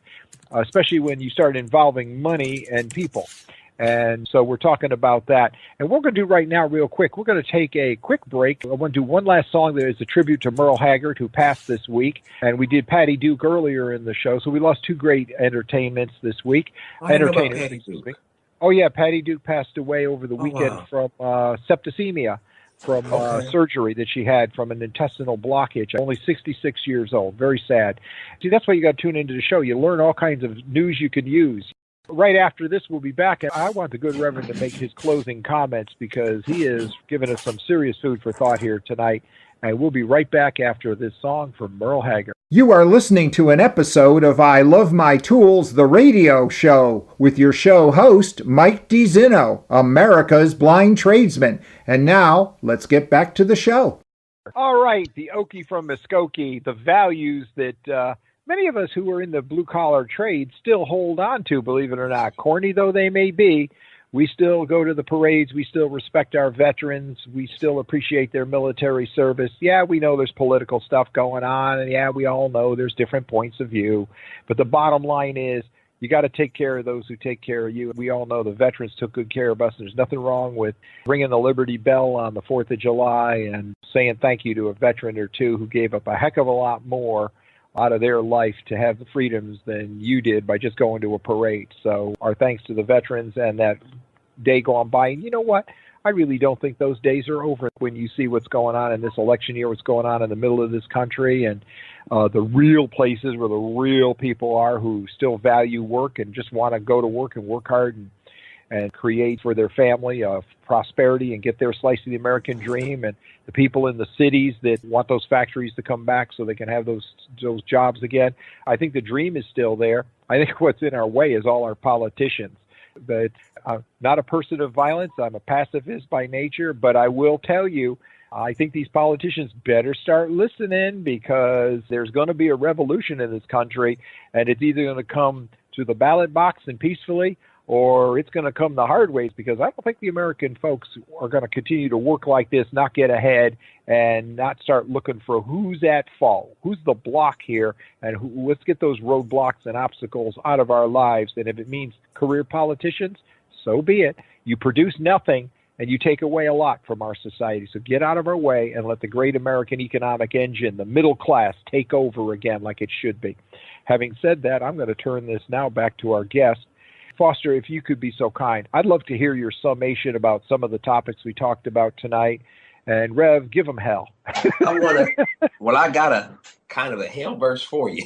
Speaker 2: especially when you start involving money and people. And so we're talking about that. And what we're going to do right now, real quick, we're going to take a quick break. I want to do one last song that is a tribute to Merle Haggard, who passed this week. And we did Patty Duke earlier in the show, so we lost two great entertainments this week. Entertainers, excuse me. Oh, yeah, Patty Duke passed away over the weekend from septicemia, from surgery that she had from an intestinal blockage. Only 66 years old. Very sad. See, that's why you got to tune into the show. You learn all kinds of news you can use. Right after this, we'll be back. And I want the good Reverend to make his closing comments because he is giving us some serious food for thought here tonight. And we'll be right back after this song from Merle Haggard.
Speaker 1: You are listening to an episode of I Love My Tools, the radio show, with your show host, Mike DeZinno, America's Blind Tradesman. And now, let's get back to the show.
Speaker 2: All right, the Okie from Muskogee, the values that many of us who are in the blue-collar trade still hold on to, believe it or not. Corny though they may be, we still go to the parades. We still respect our veterans. We still appreciate their military service. Yeah, we know there's political stuff going on, and yeah, we all know there's different points of view. But the bottom line is you got to take care of those who take care of you. We all know the veterans took good care of us. There's nothing wrong with ringing the Liberty Bell on the 4th of July and saying thank you to a veteran or two who gave up a heck of a lot more out of their life to have the freedoms than you did by just going to a parade. So our thanks to the veterans and that day gone by. And you know what? I really don't think those days are over when you see what's going on in this election year, what's going on in the middle of this country, and the real places where the real people are who still value work and just want to go to work and work hard and create for their family prosperity and get their slice of the American dream, and the people in the cities that want those factories to come back so they can have those jobs again. I think the dream is still there. I think what's in our way is all our politicians. But I'm not a person of violence. I'm a pacifist by nature, but I will tell you, I think these politicians better start listening because there's going to be a revolution in this country, and it's either going to come to the ballot box and peacefully, or it's going to come the hard ways, because I don't think the American folks are going to continue to work like this, not get ahead, and not start looking for who's at fault, who's the block here, and let's get those roadblocks and obstacles out of our lives. And if it means career politicians, so be it. You produce nothing, and you take away a lot from our society. So get out of our way and let the great American economic engine, the middle class, take over again like it should be. Having said that, I'm going to turn this now back to our guest. Foster, if you could be so kind, I'd love to hear your summation about some of the topics we talked about tonight. And Rev, give them hell.
Speaker 3: I got a kind of a hell verse for you.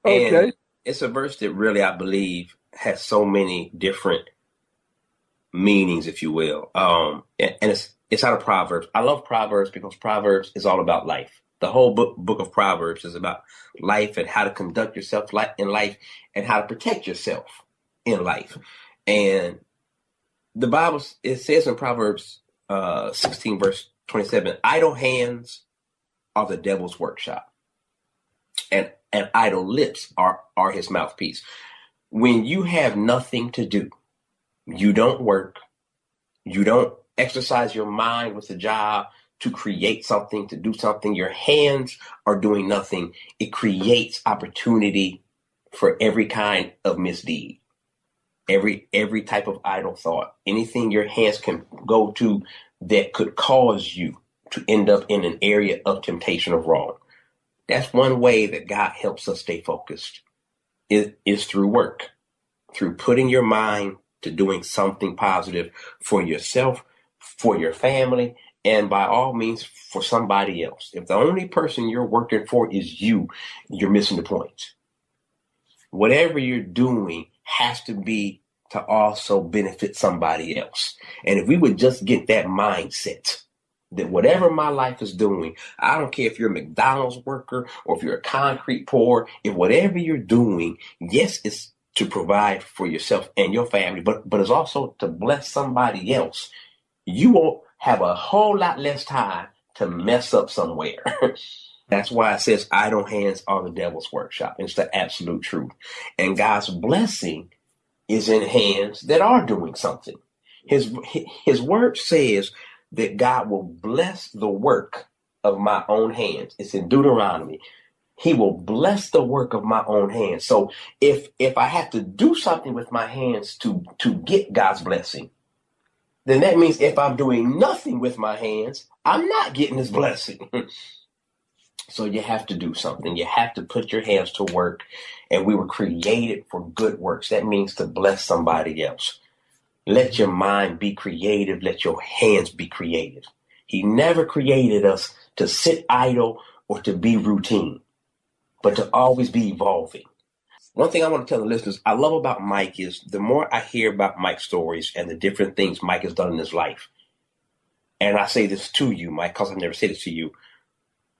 Speaker 2: Okay.
Speaker 3: It's a verse that really, I believe, has so many different meanings, if you will. And it's out of Proverbs. I love Proverbs because Proverbs is all about life. The whole book of Proverbs is about life and how to conduct yourself in life and how to protect yourself in life. And the Bible, it says in Proverbs 16 verse 27, idle hands are the devil's workshop, and idle lips are his mouthpiece. When you have nothing to do, you don't work, you don't exercise your mind with the job, to create something, to do something. Your hands are doing nothing. It creates opportunity for every kind of misdeed, every type of idle thought, anything your hands can go to that could cause you to end up in an area of temptation or wrong. That's one way that God helps us stay focused, is through work, through putting your mind to doing something positive for yourself, for your family, and by all means for somebody else. If the only person you're working for is you, you're missing the point. Whatever you're doing has to be to also benefit somebody else. And if we would just get that mindset that whatever my life is doing, I don't care if you're a McDonald's worker or if you're a concrete pourer, if whatever you're doing, yes, it's to provide for yourself and your family, but it's also to bless somebody else. You won't have a whole lot less time to mess up somewhere. That's why it says idle hands are the devil's workshop. It's the absolute truth. And God's blessing is in hands that are doing something. His word says that God will bless the work of my own hands. It's in Deuteronomy. He will bless the work of my own hands. So if I have to do something with my hands to get God's blessing, then that means if I'm doing nothing with my hands, I'm not getting his blessing. So you have to do something. You have to put your hands to work. And we were created for good works. That means to bless somebody else. Let your mind be creative. Let your hands be creative. He never created us to sit idle or to be routine, but to always be evolving. One thing I want to tell the listeners I love about Mike is the more I hear about Mike's stories and the different things Mike has done in his life. And I say this to you, Mike, because I've never said it to you.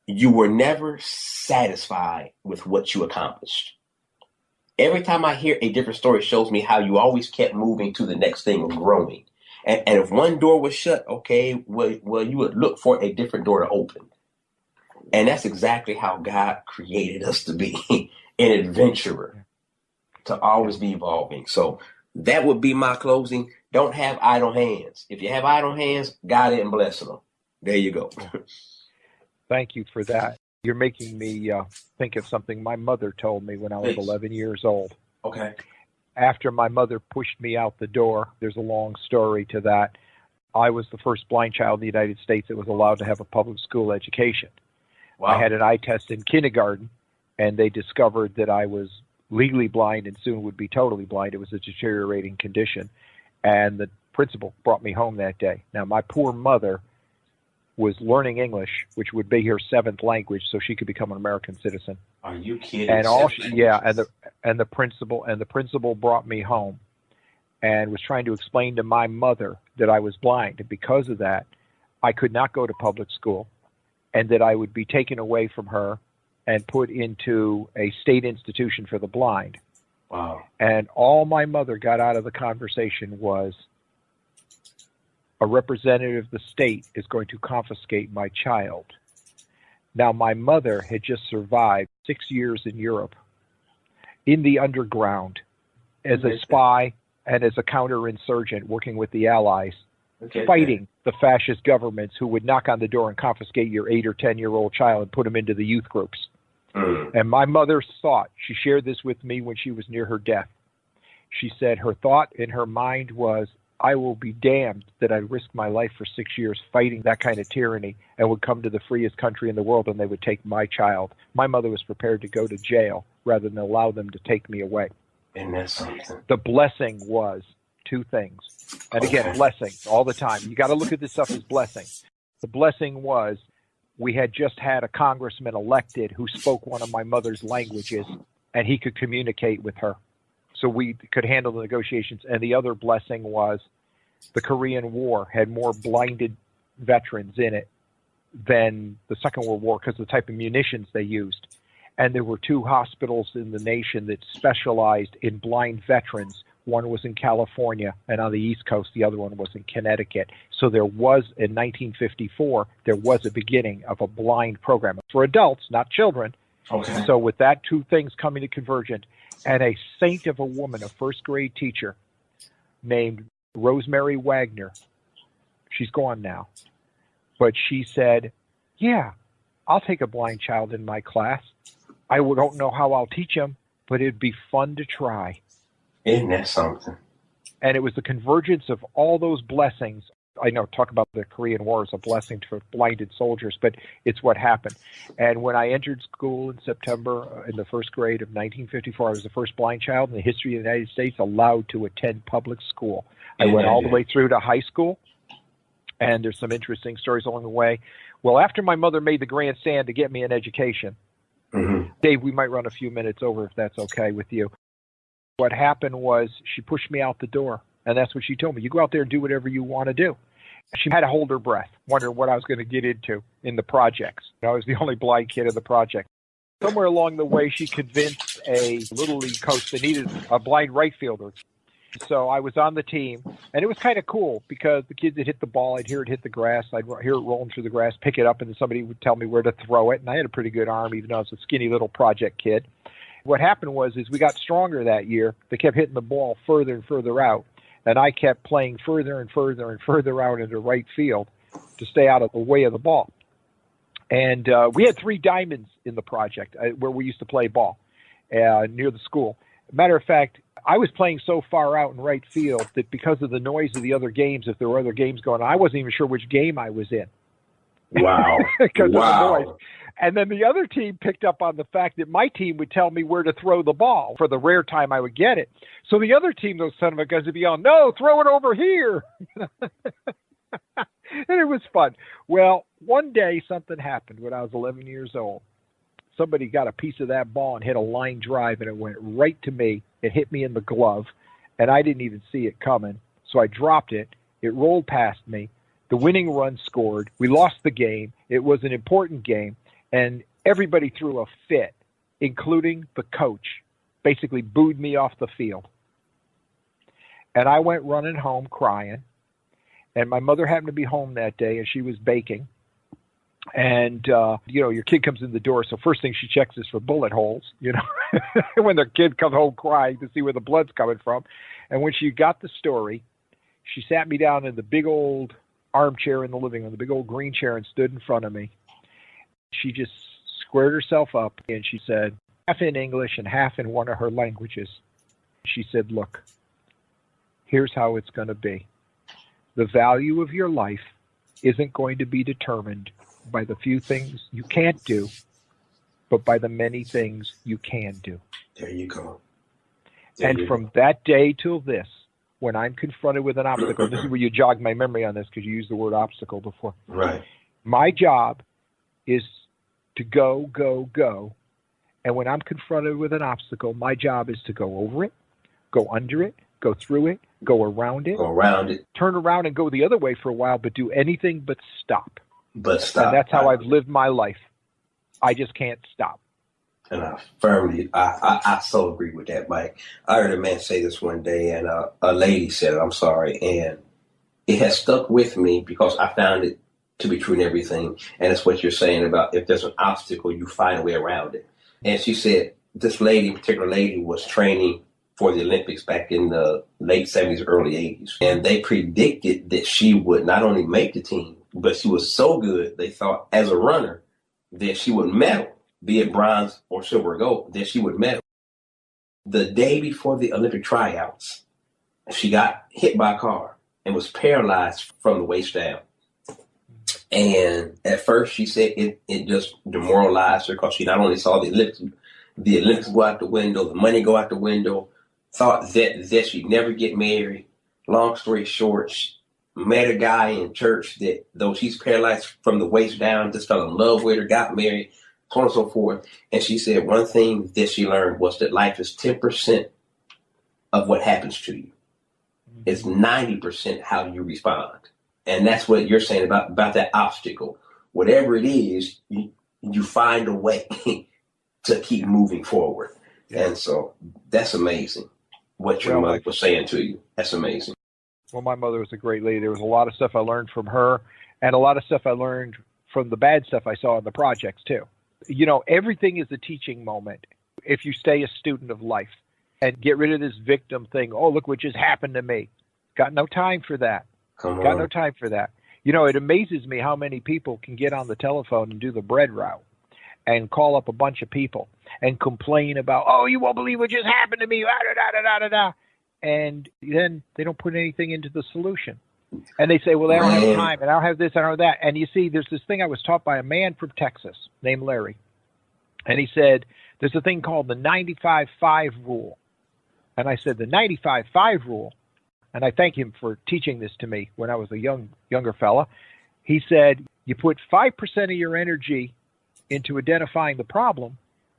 Speaker 3: You were never satisfied with what you accomplished. Every time I hear a different story, it shows me how you always kept moving to the next thing or growing. And if one door was shut, okay, well, you would look for a different door to open. And that's exactly how God created us to be, an adventurer, to always be evolving. So that would be my closing. Don't have idle hands. If you have idle hands, God didn't bless them. There you go.
Speaker 2: Thank you for that. You're making me think of something my mother told me when I was 11 years old.
Speaker 3: Okay.
Speaker 2: After my mother pushed me out the door, there's a long story to that. I was the first blind child in the United States that was allowed to have a public school education. Wow. I had an eye test in kindergarten, and they discovered that I was legally blind and soon would be totally blind. It was a deteriorating condition. And the principal brought me home that day. Now, my poor mother was learning English, which would be her seventh language, so she could become an American citizen.
Speaker 3: Are you kidding?
Speaker 2: And the principal brought me home and was trying to explain to my mother that I was blind, and because of that, I could not go to public school, and that I would be taken away from her and put into a state institution for the blind.
Speaker 3: Wow.
Speaker 2: And all my mother got out of the conversation was, a representative of the state is going to confiscate my child. Now, my mother had just survived 6 years in Europe in the underground as a spy and as a counterinsurgent working with the Allies, fighting the fascist governments who would knock on the door and confiscate your 8 or 10-year-old child and put him into the youth groups. And my mother thought, she shared this with me when she was near her death. She said her thought in her mind was, I will be damned that I risked my life for 6 years fighting that kind of tyranny and would come to the freest country in the world and they would take my child. My mother was prepared to go to jail rather than allow them to take me away.
Speaker 3: And that's something.
Speaker 2: The blessing was two things. And again, blessings all the time. You got to look at this stuff as blessings. The blessing was we had just had a congressman elected who spoke one of my mother's languages and he could communicate with her. So we could handle the negotiations. And the other blessing was the Korean War had more blinded veterans in it than the Second World War because of the type of munitions they used. And there were 2 hospitals in the nation that specialized in blind veterans. One was in California and on the East Coast. The other one was in Connecticut. So there was, in 1954, there was a beginning of a blind program for adults, not children.
Speaker 3: Okay.
Speaker 2: So with that 2 things coming to convergent, and a saint of a woman, a first-grade teacher named Rosemary Wagner, she's gone now, But she said, yeah, I'll take a blind child in my class. I don't know how I'll teach him, but it'd be fun to try.
Speaker 3: Isn't that something?
Speaker 2: And it was the convergence of all those blessings. I know, talk about the Korean War as a blessing for blinded soldiers, but it's what happened. And when I entered school in September in the first grade of 1954, I was the first blind child in the history of the United States allowed to attend public school. I went all the way through to high school, and there's some interesting stories along the way. Well, after my mother made the grandstand to get me an education, Dave, we might run a few minutes over if that's okay with you. What happened was she pushed me out the door, and that's what she told me. You go out there and do whatever you want to do. She had to hold her breath, wondering what I was going to get into in the projects. I was the only blind kid in the project. Somewhere along the way, she convinced a Little League coach that needed a blind right fielder. So I was on the team, and it was kind of cool because the kids would hit the ball, I'd hear it hit the grass, I'd hear it rolling through the grass, pick it up, and then somebody would tell me where to throw it. And I had a pretty good arm, even though I was a skinny little project kid. What happened was we got stronger that year. They kept hitting the ball further and further out. And I kept playing further and further and further out into right field to stay out of the way of the ball. And we had 3 diamonds in the project where we used to play ball near the school. Matter of fact, I was playing so far out in right field that because of the noise of the other games, if there were other games going on, I wasn't even sure which game I was in.
Speaker 3: Wow.
Speaker 2: Because of the noise. And then the other team picked up on the fact that my team would tell me where to throw the ball for the rare time I would get it. So the other team, those son of a guns, would be on, no, throw it over here. And it was fun. Well, one day something happened when I was 11 years old. Somebody got a piece of that ball and hit a line drive, and it went right to me. It hit me in the glove, and I didn't even see it coming. So I dropped it. It rolled past me. The winning run scored. We lost the game. It was an important game. And everybody threw a fit, including the coach, basically booed me off the field. And I went running home crying. And my mother happened to be home that day, and she was baking. And, your kid comes in the door, so first thing she checks is for bullet holes, when their kid comes home crying to see where the blood's coming from. And when she got the story, she sat me down in the big old armchair in the living room, the big old green chair, and stood in front of me. She just squared herself up, and she said, half in English and half in one of her languages. She said, look, here's how it's going to be. The value of your life isn't going to be determined by the few things you can't do, but by the many things you can do.
Speaker 3: There you go.
Speaker 2: From that day till this, when I'm confronted with an obstacle, this is where you jog my memory on this because you used the word obstacle before.
Speaker 3: Right.
Speaker 2: My job is to go, go, go. And when I'm confronted with an obstacle, my job is to go over it, go under it, go through it, go around it, turn around and go the other way for a while, but do anything but stop. And that's how I've lived my life. I just can't stop.
Speaker 3: And I so agree with that, Mike. I heard a man say this one day, and a lady said it, I'm sorry, and it has stuck with me because I found it to be true in everything. And it's what you're saying about if there's an obstacle, you find a way around it. And she said this particular lady was training for the Olympics back in the late 70s, early 80s. And they predicted that she would not only make the team, but she was so good, they thought as a runner that she would medal, be it bronze or silver or gold, that she would medal. The day before the Olympic tryouts, she got hit by a car and was paralyzed from the waist down. And at first she said it just demoralized her because she not only saw the Olympics go out the window, the money go out the window, thought that she'd never get married. Long story short, she met a guy in church that, though she's paralyzed from the waist down, just fell in love with her, got married, so on and so forth. And she said one thing that she learned was that life is 10% of what happens to you. It's 90% how you respond. And that's what you're saying about that obstacle. Whatever it is, you find a way to keep moving forward. Yeah. And so that's amazing. What your mother was saying to you. That's amazing.
Speaker 2: Well, my mother was a great lady. There was a lot of stuff I learned from her and a lot of stuff I learned from the bad stuff I saw in the projects too. Everything is a teaching moment if you stay a student of life and get rid of this victim thing. Oh, look what just happened to me. Got no time for that. Got no time for that. You know, it amazes me how many people can get on the telephone and do the bread route and call up a bunch of people and complain about, oh, you won't believe what just happened to me, da, da, da, da, da, da. And then they don't put anything into the solution. And they say, well, I don't have time, and I don't have this, I don't have that. And you see, there's this thing I was taught by a man from Texas named Larry. And he said, there's a thing called the 95-5 rule. And I said, the 95-5 rule, and I thank him for teaching this to me when I was a younger fella. He said, you put 5% of your energy into identifying the problem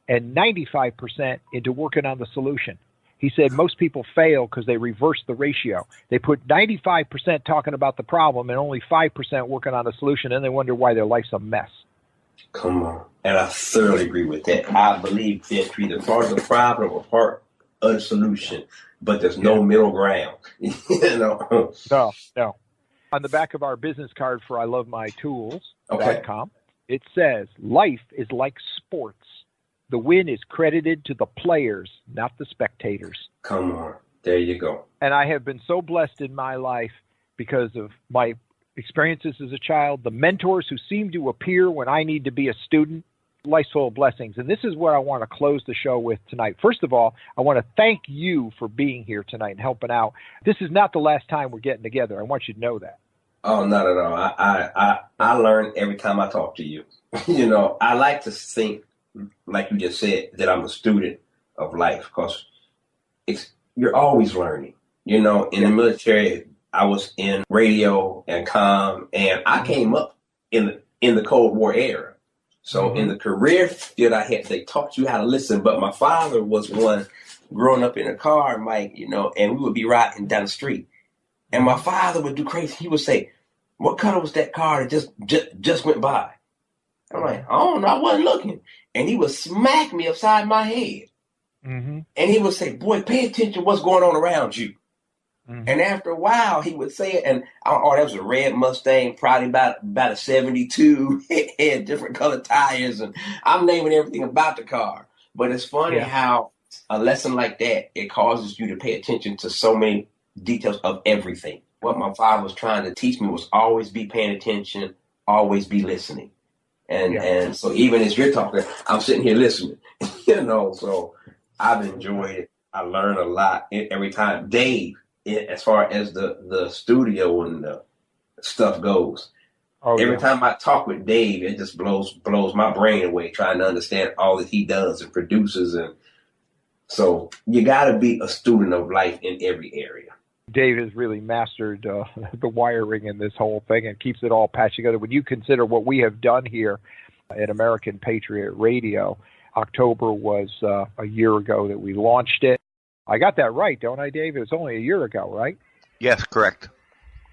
Speaker 2: and 95% into working on the solution. He said most people fail because they reverse the ratio. They put 95% talking about the problem and only 5% working on the solution, and they wonder why their life's a mess.
Speaker 3: Come on. And I thoroughly agree with that. I believe that you're either part of the problem or part of the solution, but there's no middle ground.
Speaker 2: No. On the back of our business card for ILoveMyTools.com, it says, life is like sports. The win is credited to the players, not the spectators.
Speaker 3: Come on. There you go.
Speaker 2: And I have been so blessed in my life because of my experiences as a child, the mentors who seem to appear when I need to be a student. Life's full of blessings. And this is what I want to close the show with tonight. First of all, I want to thank you for being here tonight and helping out. This is not the last time we're getting together. I want you to know that.
Speaker 3: Oh, not at all. I learn every time I talk to you. I like to think, like you just said, that I'm a student of life, because you're always learning. In the military, I was in radio and comm, and I came up in the Cold War era. So in the career field they taught you how to listen. But my father was one growing up in a car, Mike, and we would be riding down the street. And my father would do crazy. He would say, what color was that car that just went by? I'm like, I don't know, I wasn't looking. And he would smack me upside my head. And he would say, boy, pay attention to what's going on around you. And after a while, he would say it, and that was a red Mustang, probably about a 72. It had different colored tires, and I'm naming everything about the car. But it's funny how a lesson like that, it causes you to pay attention to so many details of everything. What my father was trying to teach me was always be paying attention, always be listening. And so even as you're talking, I'm sitting here listening, so I've enjoyed it. I learn a lot every time. Dave, as far as the studio and the stuff goes, every time I talk with Dave, it just blows my brain away trying to understand all that he does and produces. And so you got to be a student of life in every area.
Speaker 2: Dave has really mastered the wiring in this whole thing and keeps it all patched together. When you consider what we have done here at American Patriot Radio, October was a year ago that we launched it. I got that right, don't I, Dave? It was only a year ago, right?
Speaker 4: Yes, correct.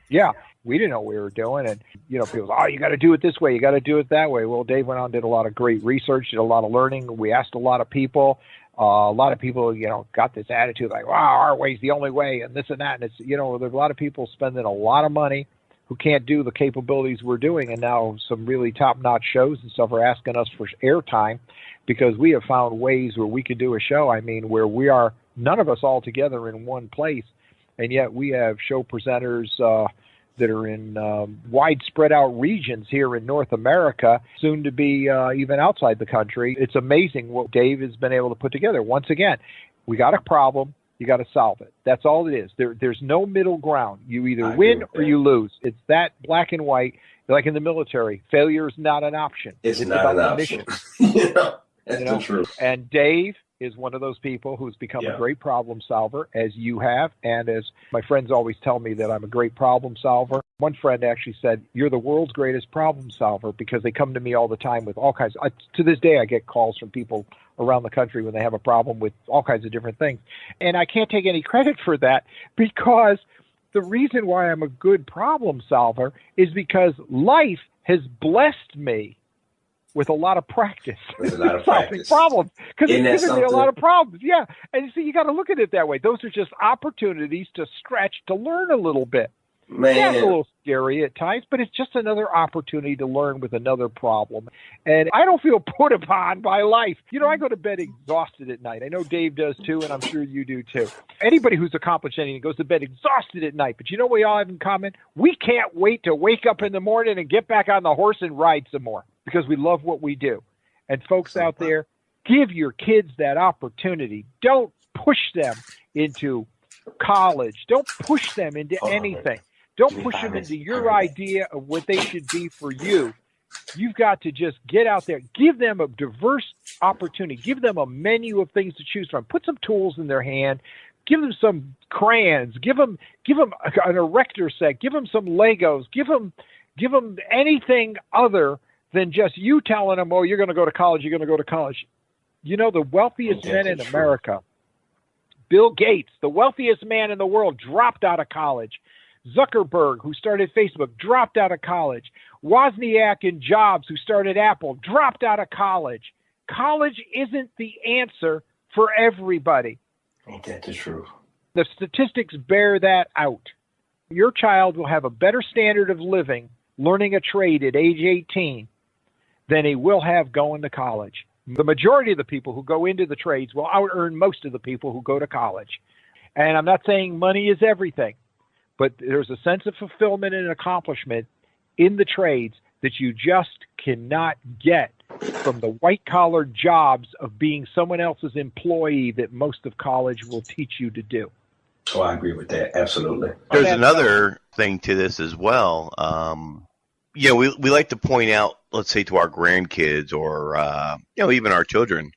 Speaker 2: Yeah, we didn't know what we were doing. And, people say, oh, you got to do it this way, you got to do it that way. Well, Dave went on and did a lot of great research, did a lot of learning. We asked a lot of people. A lot of people, got this attitude like, wow, our way's the only way and this and that. And it's, there's a lot of people spending a lot of money who can't do the capabilities we're doing. And now some really top-notch shows and stuff are asking us for airtime because we have found ways where we could do a show, where we are none of us all together in one place. And yet we have show presenters that are in widespread out regions here in North America, soon to be even outside the country. It's amazing what Dave has been able to put together. Once again, we got a problem, you got to solve it. That's all it is. There's no middle ground. You either win or you lose. It's that black and white. Like in the military, failure is not an option.
Speaker 3: It's not an option. That's the truth.
Speaker 2: And Dave is one of those people who's become a great problem solver, as you have, and as my friends always tell me that I'm a great problem solver. One friend actually said, you're the world's greatest problem solver, because they come to me all the time with all kinds to this day, I get calls from people around the country when they have a problem with all kinds of different things. And I can't take any credit for that, because the reason why I'm a good problem solver is because life has blessed me with a lot of practice.
Speaker 3: With a lot of
Speaker 2: solving
Speaker 3: practice.
Speaker 2: Problems. Because it's given me a lot of problems. Yeah. And you see, you got to look at it that way. Those are just opportunities to stretch, to learn a little bit. Yeah, it's a
Speaker 3: Man,
Speaker 2: little scary at times, but it's just another opportunity to learn with another problem. And I don't feel put upon by life. I go to bed exhausted at night. I know Dave does too, and I'm sure you do too. Anybody who's accomplished anything goes to bed exhausted at night. But you know what we all have in common? We can't wait to wake up in the morning and get back on the horse and ride some more because we love what we do. And folks out there, give your kids that opportunity. Don't push them into college. Don't push them into anything. Don't push them into your idea of what they should be for you. You've got to just get out there. Give them a diverse opportunity. Give them a menu of things to choose from. Put some tools in their hand. Give them some crayons. Give them an erector set. Give them some Legos. Give them anything other than just you telling them, oh, you're going to go to college. You're going to go to college. The wealthiest men in America, Bill Gates, the wealthiest man in the world, dropped out of college. Zuckerberg, who started Facebook, dropped out of college. Wozniak and Jobs, who started Apple, dropped out of college. College isn't the answer for everybody.
Speaker 3: ain't that the truth?
Speaker 2: The statistics bear that out. Your child will have a better standard of living learning a trade at age 18 than he will have going to college. The majority of the people who go into the trades will out-earn most of the people who go to college. And I'm not saying money is everything, but there's a sense of fulfillment and accomplishment in the trades that you just cannot get from the white-collar jobs of being someone else's employee that most of college will teach you to do.
Speaker 3: Oh, I agree with that. Absolutely.
Speaker 4: There's another thing to this as well. We like to point out, let's say, to our grandkids or, even our children,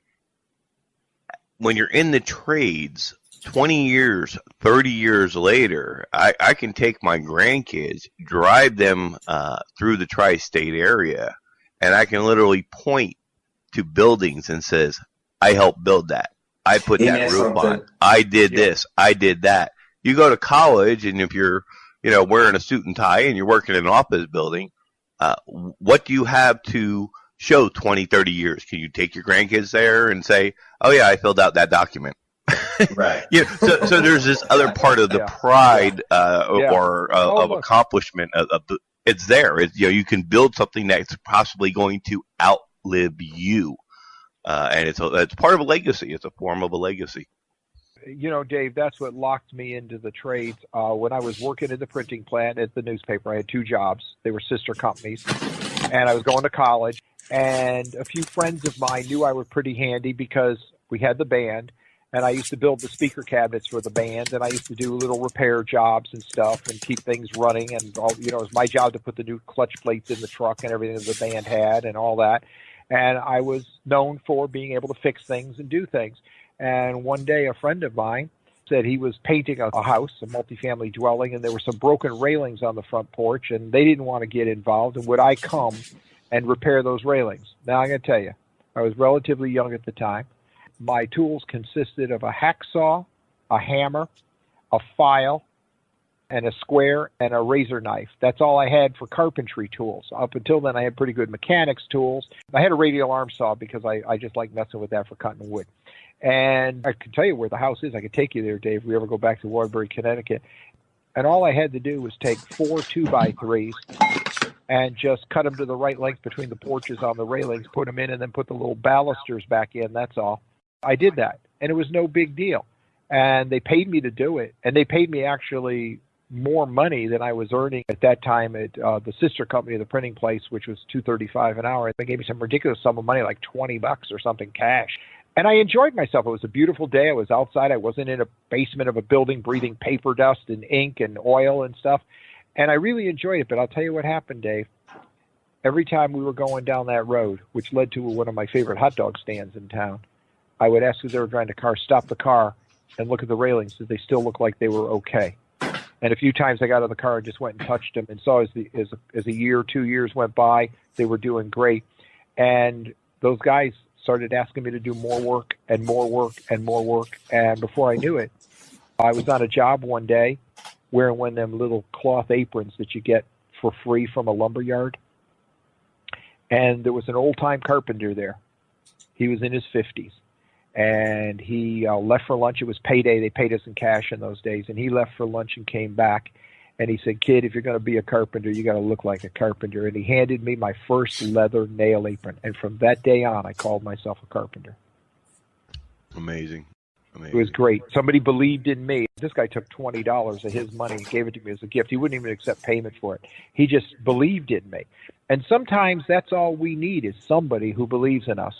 Speaker 4: when you're in the trades, 20 years, 30 years later, I can take my grandkids, drive them through the tri-state area, and I can literally point to buildings and says, I helped build that. I put that roof on. I did this. I did that. You go to college, and if you're, wearing a suit and tie and you're working in an office building, what do you have to show 20, 30 years? Can you take your grandkids there and say, oh, yeah, I filled out that document?
Speaker 3: Right.
Speaker 4: So there's this other part of the pride of accomplishment. It's there. You can build something that's possibly going to outlive you. And it's part of a legacy. It's a form of a legacy.
Speaker 2: Dave, that's what locked me into the trades. When I was working in the printing plant at the newspaper, I had two jobs. They were sister companies. And I was going to college. And a few friends of mine knew I was pretty handy because we had the band. And I used to build the speaker cabinets for the band. And I used to do little repair jobs and stuff and keep things running. And, it was my job to put the new clutch plates in the truck and everything that the band had and all that. And I was known for being able to fix things and do things. And one day a friend of mine said he was painting a house, a multifamily dwelling, and there were some broken railings on the front porch, and they didn't want to get involved. And would I come and repair those railings? Now, I'm going to tell you, I was relatively young at the time. My tools consisted of a hacksaw, a hammer, a file, and a square and a razor knife. That's all I had for carpentry tools. Up until then, I had pretty good mechanics tools. I had a radial arm saw because I just like messing with that for cutting wood. And I can tell you where the house is. I could take you there, Dave, if we ever go back to Waterbury, Connecticut. And all I had to do was take 4 2x3s and just cut them to the right length between the porches on the railings, put them in, and then put the little balusters back in. That's all. I did that, and it was no big deal. And they paid me to do it, and they paid me actually more money than I was earning at that time at the sister company of the printing place, which was $2.35 an hour. They gave me some ridiculous sum of money, like $20 or something cash. And I enjoyed myself. It was a beautiful day. I was outside. I wasn't in a basement of a building breathing paper dust and ink and oil and stuff. And I really enjoyed it. But I'll tell you what happened, Dave. Every time we were going down that road, which led to one of my favorite hot dog stands in town, I would ask who they were driving the car, stop the car, and look at the railings. Did they still look like they were okay? And a few times I got out of the car and just went and touched them and saw as a year, 2 years went by, they were doing great. And those guys started asking me to do more work and more work and more work. And before I knew it, I was on a job one day wearing one of them little cloth aprons that you get for free from a lumber yard. And there was an old-time carpenter there. He was in his 50s. And he left for lunch. It was payday. They paid us in cash in those days. And he left for lunch and came back. And he said, "Kid, if you're going to be a carpenter, you got to look like a carpenter." And he handed me my first leather nail apron. And from that day on, I called myself a carpenter.
Speaker 4: Amazing.
Speaker 2: It was great. Somebody believed in me. This guy took $20 of his money and gave it to me as a gift. He wouldn't even accept payment for it. He just believed in me. And sometimes that's all we need is somebody who believes in us.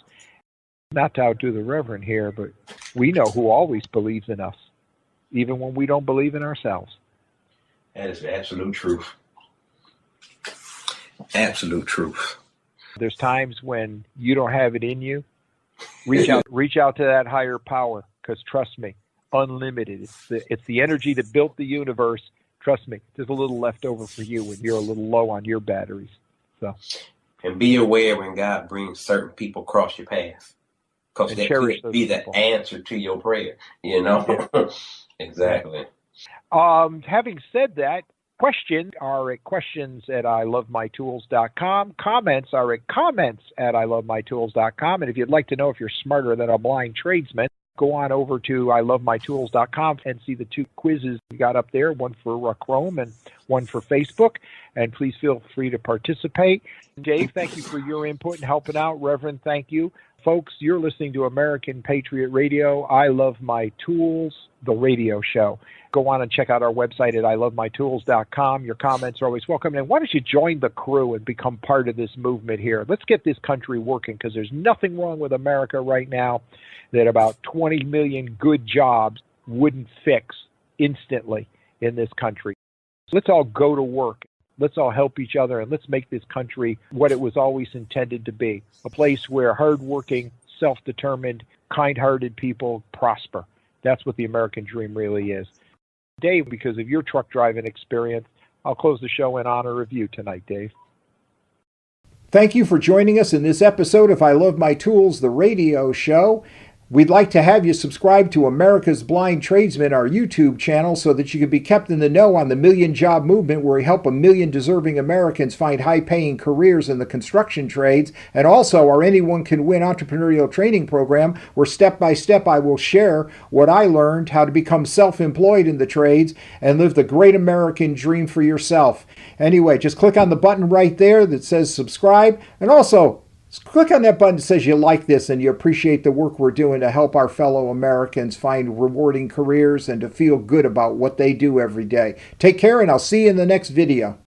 Speaker 2: Not to outdo the Reverend here, but we know who always believes in us, even when we don't believe in ourselves.
Speaker 3: That is the absolute truth. Absolute truth.
Speaker 2: There's times when you don't have it in you. Reach out to that higher power, because trust me, unlimited. It's the energy that built the universe. Trust me, there's a little left over for you when you're a little low on your batteries. So,
Speaker 3: and be aware when God brings certain people across your path, because that could be the answer to your prayer. You know, exactly.
Speaker 2: Having said that, questions are at questions@ilovemytools.com. Comments are at comments@ilovemytools.com. And if you'd like to know if you're smarter than a blind tradesman, go on over to ilovemytools.com and see the 2 quizzes we got up there, one for Chrome and one for Facebook. And please feel free to participate. Dave, thank you for your input and helping out. Reverend, thank you. Folks, you're listening to American Patriot Radio. I Love My Tools, the radio show. Go on and check out our website at ilovemytools.com. Your comments are always welcome. And why don't you join the crew and become part of this movement here? Let's get this country working, because there's nothing wrong with America right now that about 20 million good jobs wouldn't fix instantly in this country. Let's all go to work. Let's all help each other, and let's make this country what it was always intended to be, a place where hardworking, self-determined, kind-hearted people prosper. That's what the American dream really is. Dave, because of your truck driving experience, I'll close the show in honor of you tonight, Dave.
Speaker 1: Thank you for joining us in this episode of I Love My Tools, the radio show. We'd like to have you subscribe to America's Blind Tradesman, our YouTube channel, so that you can be kept in the know on the Million Job Movement, where we help 1 million deserving Americans find high-paying careers in the construction trades, and also our Anyone Can Win entrepreneurial training program, where step-by-step I will share what I learned, how to become self-employed in the trades, and live the great American dream for yourself. Anyway, just click on the button right there that says subscribe, and also click on that button that says you like this and you appreciate the work we're doing to help our fellow Americans find rewarding careers and to feel good about what they do every day. Take care, and I'll see you in the next video.